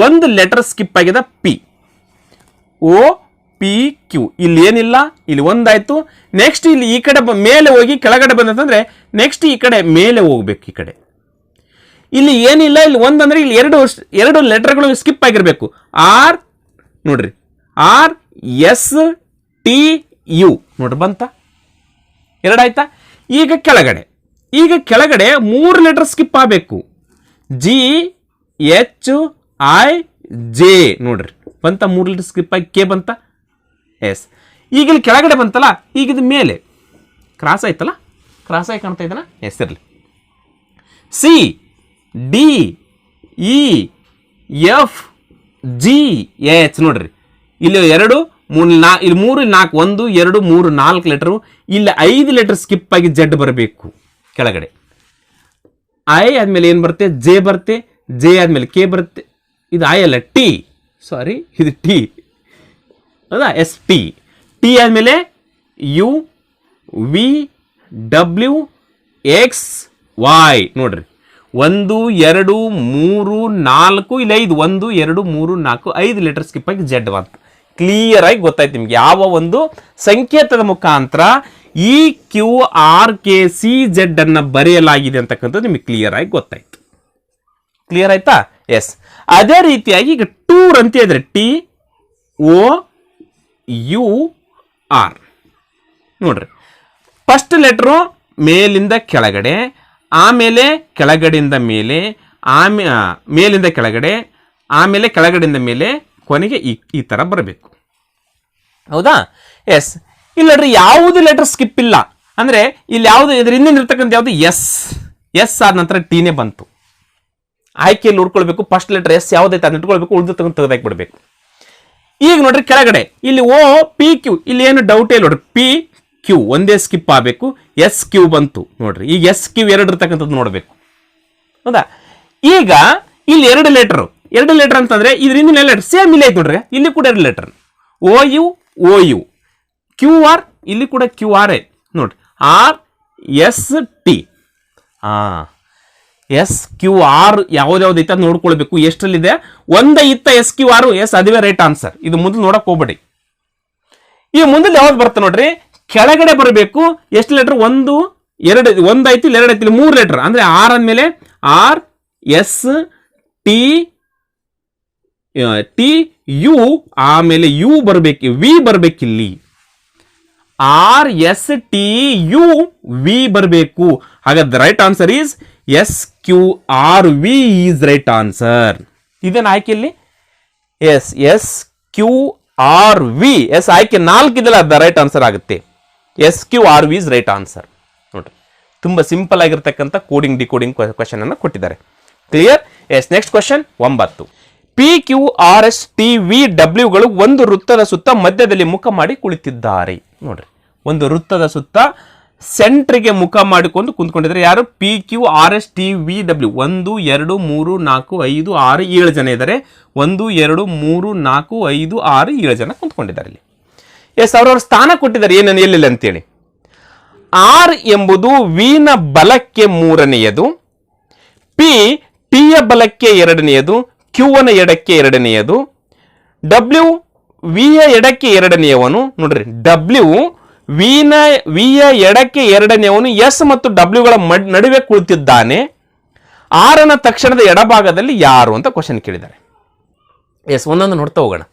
ಒಂದು ಲೆಟರ್ ಸ್ಕಿಪ್ ಆಗಿದೆ, P. OPQ ಇಲ್ಲಿ ಏನಿಲ್ಲ, ಇಲ್ಲಿ ಒಂದಾಯ್ತು. ನೆಕ್ಸ್ಟ್ ಇಲ್ಲಿ ಈ ಕಡೆ ಮೇಲೆ ಹೋಗಿ ಕೆಳಗಡೆ ಬಂದಂದ್ರೆ ನೆಕ್ಸ್ಟ್ ಈ ಕಡೆ ಮೇಲೆ ಹೋಗ್ಬೇಕು. ಈ ಕಡೆ ಇಲ್ಲಿ ಏನಿಲ್ಲ, ಇಲ್ಲಿ ಒಂದಂದ್ರೆ ಇಲ್ಲಿ ಎರಡು ಲೆಟರ್ಗಳು ಸ್ಕಿಪ್ ಆಗಿರ್ಬೇಕು. R ನೋಡ್ರಿ, RSTU ನೋಡ್ರಿ, ಬಂತ? ಎರಡಾಯ್ತಾ? ಈಗ ಕೆಳಗಡೆ 3 ಲೆಟರ್ ಸ್ಕಿಪ್ ಆಗಬೇಕು. GHIJ ನೋಡ್ರಿ, ಬಂತ? 3 ಲೆಟರ್ ಸ್ಕಿಪ್ ಆಗಿ K ಬಂತ? ಎಸ್. ಈಗ ಇಲ್ಲಿ ಕೆಳಗಡೆ ಬಂತಲ್ಲ, ಈಗ ಇದು ಮೇಲೆ ಕ್ರಾಸ್ ಆಯ್ತಲ್ಲ, ಕ್ರಾಸ್ ಆಗಿ ಕಾಣ್ತಾ ಇದ್ದಾನ? ಎಸ್ ಇರಲಿ. CDEFGH ನೋಡ್ರಿ, ಇಲ್ಲಿ 2 3 ಇಲ್ಲಿ 3 4 1 2 3 4 ಲೆಟರು. ಇಲ್ಲಿ 5 ಲೆಟರ್ ಸ್ಕಿಪ್ ಆಗಿ Z ಬರಬೇಕು ಕೆಳಗಡೆ. I ಆದ್ಮೇಲೆ ಏನು ಬರುತ್ತೆ? J ಬರುತ್ತೆ. J ಆದ್ಮೇಲೆ K ಬರುತ್ತೆ. ಇದು I ಅಲ್ಲ, T. ಸಾರಿ, ಇದು T. ಹೌದಾ? ST. T ಆದ್ಮೇಲೆ UVWXY ನೋಡ್ರಿ, 1 2 3 4 ಇಲ್ಲಿ 5 1 2 3 4 5 ಲೆಟರ್ ಸ್ಕಿಪ್ ಆಗಿ Z ಅಂತ ಕ್ಲಿಯರ್ ಆಗಿ ಗೊತ್ತಾಯ್ತು ನಿಮ್ಗೆ. ಯಾವ ಒಂದು ಸಂಕೇತದ ಮುಖಾಂತರ EQRKCZ ಅನ್ನ ಬರೆಯಲಾಗಿದೆ ಅಂತಕ್ಕಂಥದ್ದು ನಿಮಗೆ ಕ್ಲಿಯರ್ ಆಗಿ ಗೊತ್ತಾಯ್ತು. ಕ್ಲಿಯರ್ ಆಯ್ತಾ? ಎಸ್. ಅದೇ ರೀತಿಯಾಗಿ ಈಗ ಟೂರ್ ಅಂತ ಹೇಳಿದ್ರೆ TOUR ನೋಡ್ರಿ, ಫಸ್ಟ್ ಲೆಟರು ಮೇಲಿಂದ ಕೆಳಗಡೆ, ಆಮೇಲೆ ಕೆಳಗಡೆಯಿಂದ ಮೇಲೆ, ಮೇಲಿಂದ ಕೆಳಗಡೆ, ಆಮೇಲೆ ಕೆಳಗಡೆಯಿಂದ ಮೇಲೆ, ಕೊನೆಗೆ ಈ ತರ ಬರಬೇಕು. ಹೌದಾ? ಎಸ್. ಇಲ್ಲಿ ನೋಡ್ರಿ ಯಾವುದು ಲೆಟರ್ ಸ್ಕಿಪ್ ಇಲ್ಲ, ಅಂದ್ರೆ ಇಲ್ಲಿ ಯಾವುದು ಇದ್ರ ಹಿಂದಿನ ಇರ್ತಕ್ಕಂಥ ಯಾವುದು ಎಸ್ ಆದ ನಂತರ ಟೀನೇ ಬಂತು. ಆಯ್ಕೆಯಲ್ಲಿ ನೋಡ್ಕೊಳ್ಬೇಕು, ಫಸ್ಟ್ ಲೆಟರ್ ಎಸ್ ಯಾವ್ದೈತೆ ಅದನ್ನ ಇಟ್ಕೊಳ್ಬೇಕು, ಉಳಿದು ತೆಗೆದಾಕಿ ಬಿಡ್ಬೇಕು. ಈಗ ನೋಡ್ರಿ ಕೆಳಗಡೆ ಇಲ್ಲಿ ಓ ಪಿ ಕ್ಯೂ, ಇಲ್ಲಿ ಏನು ಡೌಟ್ ಇಲ್ಲ ನೋಡ್ರಿ, ಪಿ ಕ್ಯೂ ಒಂದೇ ಸ್ಕಿಪ್ ಆಗಬೇಕು, ಎಸ್ ಕ್ಯೂ ಬಂತು ನೋಡ್ರಿ. ಈಗ ಎಸ್ ಕ್ಯೂ ಎರಡು ಇರ್ತಕ್ಕಂಥದ್ದು ನೋಡ್ಬೇಕು, ಹೌದಾ. ಈಗ ಇಲ್ಲಿ ಎರಡು ಲೆಟರ್ ಅಂತಂದ್ರೆ ಇದ್ರಿಂದ ಲೆಟರ್ ಸೇಮ್ ಇಲ್ಲ ಐತೆ ನೋಡ್ರಿ, ಇಲ್ಲಿ ಕೂಡ ಎರಡು letter O U Q R, ಇಲ್ಲಿ ಕೂಡ ಕ್ಯೂ ಆರ್ ನೋಡ್ರಿ, R S T. S Q R ಯಾವ್ದಾವ್ದೈತೆ ಅದು ನೋಡ್ಕೊಳ್ಬೇಕು. ಎಷ್ಟರಲ್ಲಿದೆ? ಒಂದೈತ ಎಸ್ ಕ್ಯೂ ಆರ್, ಎಸ್ ಅದುವೇ ರೈಟ್ ಆನ್ಸರ್. ಇದು ಮುಂದೆ ನೋಡಕ್ ಹೋಗ್ಬೇಡಿ. ಈ ಮುಂದೆ ಯಾವ್ದು ಬರುತ್ತೆ ನೋಡ್ರಿ, ಕೆಳಗಡೆ ಬರಬೇಕು. ಎಷ್ಟು ಲೆಟರ್? ಒಂದು ಐತಿ, ಎರಡು ಐತಿ, ಮೂರು ಲೆಟರ್. ಅಂದ್ರೆ ಆರ್ ಅಂದ್ಮೇಲೆ ಆರ್ ಎಸ್ ಟಿ ಯು, ಆಮೇಲೆ ಯು ಬರ್ಬೇಕು, ವಿ ಬರ್ಬೇಕಿಲ್ಲಿ. R S T U V ಬರಬೇಕು. ಹಾಗಾದ್ರೆ right answer is S Q R V is right answer. ಇದೇನು ಆಯ್ಕೆಯಲ್ಲಿ? S Q R V. Yes ಆಯ್ಕೆ 4 ಇದೆಲ್ಲ ಅದ ರೈಟ್ ಆನ್ಸರ್ ಆಗುತ್ತೆ. S Q R V is right answer. ನೋಡ್ರಿ, ತುಂಬಾ ಸಿಂಪಲ್ ಆಗಿರ್ತಕ್ಕಂಥ ಕೋಡಿಂಗ್ ಡಿಕೋಡಿಂಗ್ ಕ್ವಶನ್ ಅನ್ನು ಕೊಟ್ಟಿದ್ದಾರೆ. Clear? Yes. Next question 9. P Q R S T V ಡಬ್ಲ್ಯೂಗಳು ಒಂದು ವೃತ್ತದ ಸುತ್ತ ಮಧ್ಯದಲ್ಲಿ ಮುಖ ಮಾಡಿ ಕುಳಿತಿದ್ದಾರೆ. ನೋಡ್ರಿ, ಒಂದು ವೃತ್ತದ ಸುತ್ತ ಸೆಂಟ್ರಿಗೆ ಮುಖ ಮಾಡಿಕೊಂಡು ಕುಂತ್ಕೊಂಡಿದ್ದಾರೆ. ಯಾರು? P Q R S T V W. 1 2 3 4 5 6 7 ಜನ ಇದ್ದಾರೆ. 1 2 3 4 5 6 7 ಜನ ಕುಂತ್ಕೊಂಡಿದ್ದಾರೆ ಇಲ್ಲಿ. ಎಸ್, ಅವ್ರವ್ರ ಸ್ಥಾನ ಕೊಟ್ಟಿದ್ದಾರೆ ಏನೇನು ಎಲ್ಲಿಲ್ಲ ಅಂತೇಳಿ. ಆರ್ ಎಂಬುದು ವಿನ ಬಲಕ್ಕೆ 3ನೇಯದು, ಪಿ ಟಿಯ ಬಲಕ್ಕೆ 2ನೇಯದು, ಕ್ಯೂನ ಎಡಕ್ಕೆ 2ನೇಯದು, ಡಬ್ಲ್ಯೂ ವಿಯ ಎಡಕ್ಕೆ 2ನೇಯವನು. ನೋಡ್ರಿ, ಡಬ್ಲ್ಯೂ ವಿಯ ಎಡಕ್ಕೆ 2ನೇಯವನು ಎಸ್ ಮತ್ತು ಡಬ್ಲ್ಯೂಗಳ ನಡುವೆ ಕುಳಿತಿದ್ದಾನೆ. ಆರನ ತಕ್ಷಣದ ಎಡಭಾಗದಲ್ಲಿ ಯಾರು ಅಂತ ಕ್ವಶನ್ ಕೇಳಿದ್ದಾರೆ. ಎಸ್, ಒಂದೊಂದು ನೋಡ್ತಾ ಹೋಗೋಣ.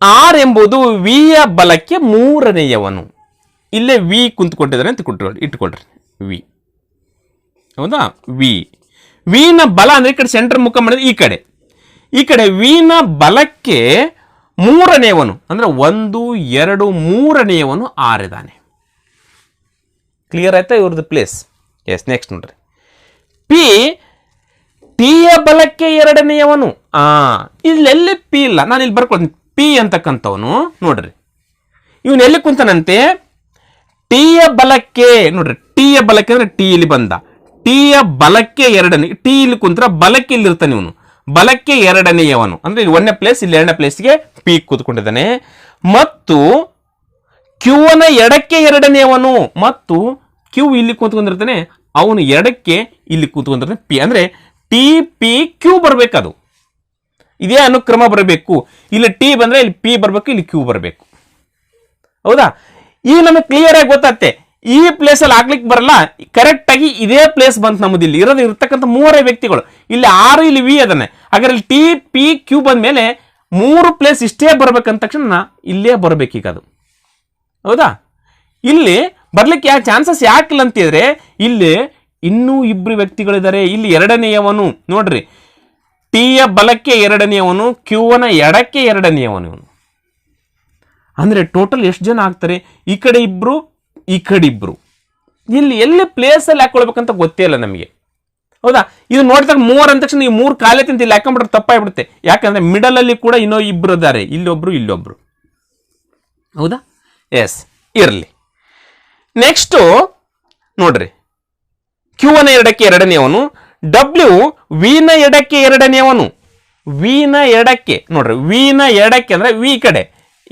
ಆರ್ ಎಂಬುದು ವಿಯ ಬಲಕ್ಕೆ 3ನೇಯವನು. ಇಲ್ಲೇ ವಿ ಕುಂತ್ಕೊಂಡಿದ್ದಾರೆ ಅಂತ ಇಟ್ಕೊಳ್ರಿ. ವಿ, ಹೌದಾ? ವಿನ ಬಲ ಅಂದ್ರೆ ಈ ಕಡೆ ಸೆಂಟರ್ ಮುಖ ಮಾಡಿದ್ರೆ ಈ ಕಡೆ ವಿನ ಬಲಕ್ಕೆ 3ನೇಯವನು ಅಂದ್ರೆ 1 2 3ನೇಯವನು ಆರಿದ್ದಾನೆ. ಕ್ಲಿಯರ್ ಆಯ್ತಾ ಇವ್ರದ್ದು ಪ್ಲೇಸ್? ಎಸ್. ನೆಕ್ಸ್ಟ್ ನೋಡ್ರಿ, ಪಿ ಟಿಯ ಬಲಕ್ಕೆ 2ನೇಯವನು. ಇಲ್ಲೆಲ್ಲಿ ಪಿ ಇಲ್ಲ, ನಾನು ಇಲ್ಲಿ ಬರ್ಕೊಳ್ತೀನಿ. ಪಿ ಅಂತಕ್ಕಂಥವನು ನೋಡ್ರಿ, ಇವನು ಎಲ್ಲಿ ಕುಂತಾನಂತೆ? ಟಿಯ ಬಲಕ್ಕೆ. ನೋಡ್ರಿ, ಟಿಯ ಬಲಕ್ಕೆ ಅಂದ್ರೆ ಟಿ ಇಲ್ಲಿ ಬಂದ, ಟಿಯ ಬಲಕ್ಕೆ 2ನೇ, ಟಿ ಇಲ್ಲಿ ಕುಂತ್ರ ಬಲಕ್ಕೆ ಇಲ್ಲಿ ಇರ್ತಾನೆ ಇವನು, ಬಲಕ್ಕೆ 2ನೇಯವನು ಅಂದ್ರೆ ಇಲ್ಲಿ 1ನೇ ಪ್ಲೇಸ್, ಇಲ್ಲಿ 2ನೇ ಪ್ಲೇಸ್ಗೆ ಪಿ ಕೂತ್ಕೊಂಡಿದ್ದಾನೆ. ಮತ್ತು ಕ್ಯೂನ ಎಡಕ್ಕೆ 2ನೇಯವನು, ಮತ್ತು ಕ್ಯೂ ಇಲ್ಲಿ ಕೂತ್ಕೊಂಡಿರ್ತಾನೆ, ಅವನು ಎಡಕ್ಕೆ ಇಲ್ಲಿ ಕೂತ್ಕೊಂಡಿರ್ತಾನೆ ಪಿ. ಅಂದ್ರೆ ಟಿ ಪಿ ಕ್ಯೂ ಬರ್ಬೇಕದು, ಇದೇ ಅನುಕ್ರಮ ಬರಬೇಕು. ಇಲ್ಲಿ ಟಿ ಬಂದ್ರೆ ಇಲ್ಲಿ ಪಿ ಬರ್ಬೇಕು, ಇಲ್ಲಿ ಕ್ಯೂ ಬರಬೇಕು. ಹೌದಾ? ಈಗ ನಮಗೆ ಕ್ಲಿಯರ್ ಆಗಿ ಗೊತ್ತಾಗುತ್ತೆ. ಈ ಪ್ಲೇಸ್ ಅಲ್ಲಿ ಆಗ್ಲಿಕ್ಕೆ ಬರಲ್ಲ, ಕರೆಕ್ಟ್ ಆಗಿ ಇದೇ ಪ್ಲೇಸ್ ಬಂತು ನಮ್ಮದು. ಇಲ್ಲಿ ಇರ್ತಕ್ಕಂಥ 3 ವ್ಯಕ್ತಿಗಳು, ಇಲ್ಲಿ 6 ಇಲ್ಲಿ ವಿ ಅದನ್ನೇ. ಹಾಗಾದ್ರೆ ಇಲ್ಲಿ ಟಿ ಪಿ ಕ್ಯೂ ಬಂದ ಮೇಲೆ 3 ಪ್ಲೇಸ್ ಇಷ್ಟೇ ಬರ್ಬೇಕಂತ ತಕ್ಷಣ ಇಲ್ಲೇ ಬರ್ಬೇಕೀಗ ಅದು. ಹೌದಾ? ಇಲ್ಲಿ ಬರ್ಲಿಕ್ಕೆ ಚಾನ್ಸಸ್ ಯಾಕಿಲ್ಲ ಅಂತಿದ್ರೆ ಇಲ್ಲಿ ಇನ್ನೂ 2 ವ್ಯಕ್ತಿಗಳಿದ್ದಾರೆ. ಇಲ್ಲಿ 2ನೇಯವನು ನೋಡ್ರಿ, ಟಿಯ ಬಲಕ್ಕೆ 2ನೇಯವನು, ಕ್ಯೂನ ಎಡಕ್ಕೆ 2ನೇಯವನು. ಅಂದ್ರೆ ಟೋಟಲ್ ಎಷ್ಟು ಜನ ಆಗ್ತಾರೆ? ಈ ಕಡೆ 2, ಈ ಕಡೆ 2. ಇಲ್ಲಿ ಎಲ್ಲಿ ಪ್ಲೇಸ್ ಅಲ್ಲಿ ಹಾಕೊಳ್ಬೇಕಂತ ಗೊತ್ತೇ ಇಲ್ಲ ನಮಗೆ. ಹೌದಾ? ಇದು ನೋಡಿದಾಗ 3 ಅಂದ ತಕ್ಷಣ ಈ 3 ಕಾಲೇ ತಿಂತ ಇಲ್ಲಿ ಹಾಕೊಂಡ್ಬಿಟ್ರೆ ತಪ್ಪಾಗ್ಬಿಡುತ್ತೆ. ಯಾಕಂದ್ರೆ ಮಿಡಲ್ ಅಲ್ಲಿ ಕೂಡ ಇನ್ನೂ 2 ಇದ್ದಾರೆ, ಇಲ್ಲೊಬ್ರು. ಹೌದಾ? ಎಸ್, ಇರಲಿ. ನೆಕ್ಸ್ಟ್ ನೋಡ್ರಿ, ಕ್ಯೂನ ಎಡಕ್ಕೆ 2ನೇಯವನು, ಡಬ್ಲ್ಯೂ ವಿನ ಎಡಕ್ಕೆ 2ನೇಯವನು. ವಿನ ಎಡಕ್ಕೆ ನೋಡ್ರಿ, ವಿನ ಎಡಕ್ಕೆ ಅಂದ್ರೆ ವಿ ಕಡೆ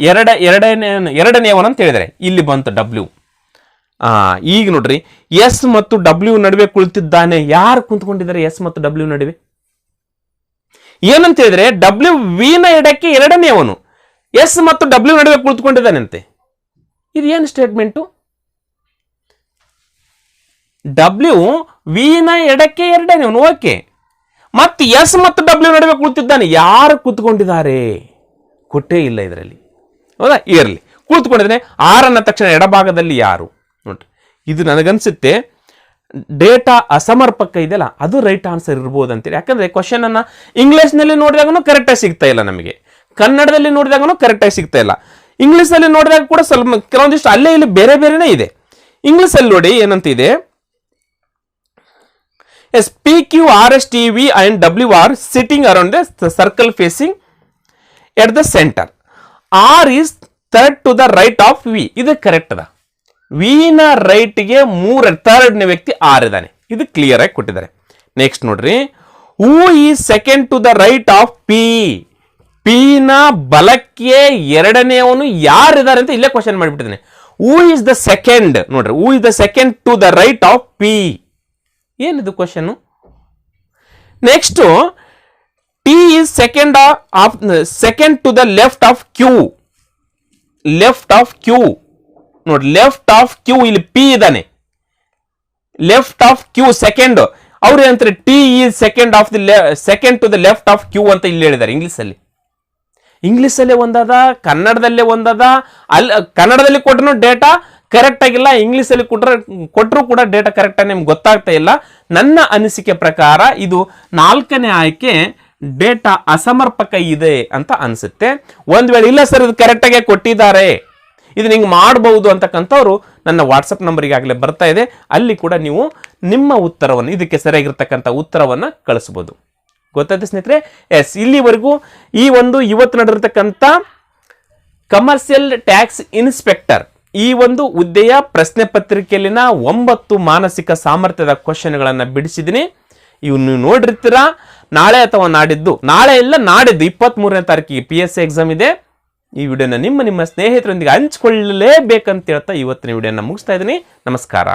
2ನೇಯವನು ಅಂತ ಹೇಳಿದರೆ ಇಲ್ಲಿ ಬಂತು ಡಬ್ಲ್ಯೂ. ಈಗ ನೋಡ್ರಿ, ಎಸ್ ಮತ್ತು ಡಬ್ಲ್ಯೂ ನಡುವೆ ಕುಳಿತಿದ್ದಾನೆ. ಯಾರು ಕುಂತ್ಕೊಂಡಿದ್ದಾರೆ ಎಸ್ ಮತ್ತು ಡಬ್ಲ್ಯೂ ನಡುವೆ? ಏನಂತ ಹೇಳಿದ್ರೆ ಡಬ್ಲ್ಯೂ ವಿನ ಎಡಕ್ಕೆ 2ನೇಯವನು, ಎಸ್ ಮತ್ತು ಡಬ್ಲ್ಯೂ ನಡುವೆ ಕುಳಿತುಕೊಂಡಿದ್ದಾನಂತೆ. ಇದು ಏನು ಸ್ಟೇಟ್ಮೆಂಟು? ಡಬ್ಲ್ಯೂ ವಿನ ಎಡಕ್ಕೆ 2ನೇಯವನು, ಓಕೆ. ಮತ್ತು ಎಸ್ ಮತ್ತು ಡಬ್ಲ್ಯೂ ನಡುವೆ ಕುಳಿತಿದ್ದಾನೆ. ಯಾರು ಕೂತ್ಕೊಂಡಿದ್ದಾರೆ? ಕೊಟ್ಟೇ ಇಲ್ಲ ಇದರಲ್ಲಿ. ಹೌದಾ? ಇರಲಿ, ಕೂತ್ಕೊಂಡಿದ್ದಾನೆ. ಆರನ್ನ ತಕ್ಷಣ ಎಡಭಾಗದಲ್ಲಿ ಯಾರು? ನೋಡ್ರಿ, ಇದು ನನಗನ್ಸುತ್ತೆ ಡೇಟಾ ಅಸಮರ್ಪಕ ಇದೆಯಲ್ಲ, ಅದು ರೈಟ್ ಆನ್ಸರ್ ಇರ್ಬೋದು ಅಂತೇಳಿ. ಯಾಕಂದ್ರೆ ಕ್ವಶನ್ ಅನ್ನ ಇಂಗ್ಲಿಷ್ನಲ್ಲಿ ನೋಡಿದಾಗೂ ಕರೆಕ್ಟಾಗಿ ಸಿಗ್ತಾ ಇಲ್ಲ ನಮಗೆ, ಕನ್ನಡದಲ್ಲಿ ನೋಡಿದಾಗೂ ಕರೆಕ್ಟಾಗಿ ಸಿಗ್ತಾ ಇಲ್ಲ. ಇಂಗ್ಲಿಷಲ್ಲಿ ನೋಡಿದಾಗ ಕೂಡ ಸ್ವಲ್ಪ ಕೆಲವೊಂದಿಷ್ಟು ಅಲ್ಲೇ ಇಲ್ಲಿ ಬೇರೆ ಬೇರೆನೇ ಇದೆ. ಇಂಗ್ಲಿಷಲ್ಲಿ ನೋಡಿ ಏನಂತ ಇದೆ, S P Q R S T V and W are sitting around the circle facing at the center. R is third to the right of V. ಇದು ಕರೆಕ್ಟ್ ಅದ. ವಿನ ರೈಟ್ಗೆ ಥರ್ಡ್ನೇ ವ್ಯಕ್ತಿ ಆರ್ ಇದ್ದಾನೆ. ಇದು ಕ್ಲಿಯರ್ ಆಗಿ ಕೊಟ್ಟಿದ್ದಾರೆ. ನೆಕ್ಸ್ಟ್ ನೋಡ್ರಿ, who is second to the right of P. P ನ ಬಲಕ್ಕೆ ಎರಡನೇವನು ಯಾರಿದ್ದಾರೆ ಅಂತ ಇಲ್ಲೇ ಕ್ವಶನ್ ಮಾಡಿಬಿಟ್ಟಿದ್ದಾನೆ. ಹೂ ಇಸ್ ದ ಸೆಕೆಂಡ್, ನೋಡ್ರಿ, who is the second to the right of P. ಏನಿದು question? Next, T is second to the left of Q. Left of Q ನೋಡಿ, ಲೆಫ್ಟ್ ಆಫ್ ಕ್ಯೂ ಇಲ್ಲಿ ಪಿ ಇದ್ದಾನೆ. Left of Q second. ಅವ್ರು ಏನಂತಾರೆ, T is second to the left of Q ಅಂತ ಇಲ್ಲಿ ಹೇಳಿದ್ದಾರೆ. ಇಂಗ್ಲಿಷಲ್ಲೇ ಒಂದದ, ಕನ್ನಡದಲ್ಲೇ ಒಂದದ. ಕನ್ನಡದಲ್ಲಿ ಕೊಟ್ಟರು ಡೇಟಾ ಕರೆಕ್ಟ್ ಆಗಿಲ್ಲ, ಇಂಗ್ಲಿಷಲ್ಲಿ ಕೊಟ್ಟರು ಕೂಡ ಡೇಟಾ ಕರೆಕ್ಟ್ ಆಗಿ ನಿಮ್ಗೆ ಗೊತ್ತಾಗ್ತಾ ಇಲ್ಲ. ನನ್ನ ಅನಿಸಿಕೆ ಪ್ರಕಾರ ಇದು 4ನೇ ಆಯ್ಕೆ ಡೇಟಾ ಅಸಮರ್ಪಕ ಇದೆ ಅಂತ ಅನಿಸುತ್ತೆ. ಒಂದ್ ವೇಳೆ ಇಲ್ಲ ಸರ್ ಇದು ಕರೆಕ್ಟ್ ಆಗಿ ಕೊಟ್ಟಿದ್ದಾರೆ, ಇದು ನಿಂಗೆ ಮಾಡಬಹುದು ಅಂತಕ್ಕಂಥವ್ರು ನನ್ನ ವಾಟ್ಸಪ್ ನಂಬರ್ ಈಗಾಗಲೇ ಬರ್ತಾ ಇದೆ, ಅಲ್ಲಿ ಕೂಡ ನೀವು ನಿಮ್ಮ ಉತ್ತರವನ್ನು, ಇದಕ್ಕೆ ಸರಿಯಾಗಿರ್ತಕ್ಕಂಥ ಉತ್ತರವನ್ನು ಕಳಿಸಬಹುದು. ಗೊತ್ತಾಯ್ತು ಸ್ನೇಹಿತರೆ? ಎಸ್, ಇಲ್ಲಿವರೆಗೂ ಈ ಒಂದು ಇವತ್ತು ನಡೆದಿರ್ತಕ್ಕಂಥ ಕಮರ್ಷಿಯಲ್ ಟ್ಯಾಕ್ಸ್ ಇನ್ಸ್ಪೆಕ್ಟರ್ ಈ ಒಂದು ಹುದ್ದೆಯ ಪ್ರಶ್ನೆ ಪತ್ರಿಕೆಯಲ್ಲಿನ 9 ಮಾನಸಿಕ ಸಾಮರ್ಥ್ಯದ ಕ್ವಶನ್ಗಳನ್ನು ಬಿಡಿಸಿದ್ದೀನಿ. ಇವು ನೀವು ನೋಡಿರ್ತೀರಾ. ನಾಳೆ ಅಥವಾ ನಾಡಿದ್ದು, ನಾಳೆ ಇಲ್ಲ ನಾಡಿದ್ದು 23ನೇ ತಾರೀಕಿಗೆ PSC ಎಕ್ಸಾಮ್ ಇದೆ. ಈ ವಿಡಿಯೋನ ನಿಮ್ಮ ಸ್ನೇಹಿತರೊಂದಿಗೆ ಹಂಚಿಕೊಳ್ಳಲೇಬೇಕಂತ ಹೇಳ್ತಾ ಇವತ್ತಿನ ವಿಡಿಯೋನ ಮುಗಿಸ್ತಾ ಇದ್ದೀನಿ. ನಮಸ್ಕಾರ.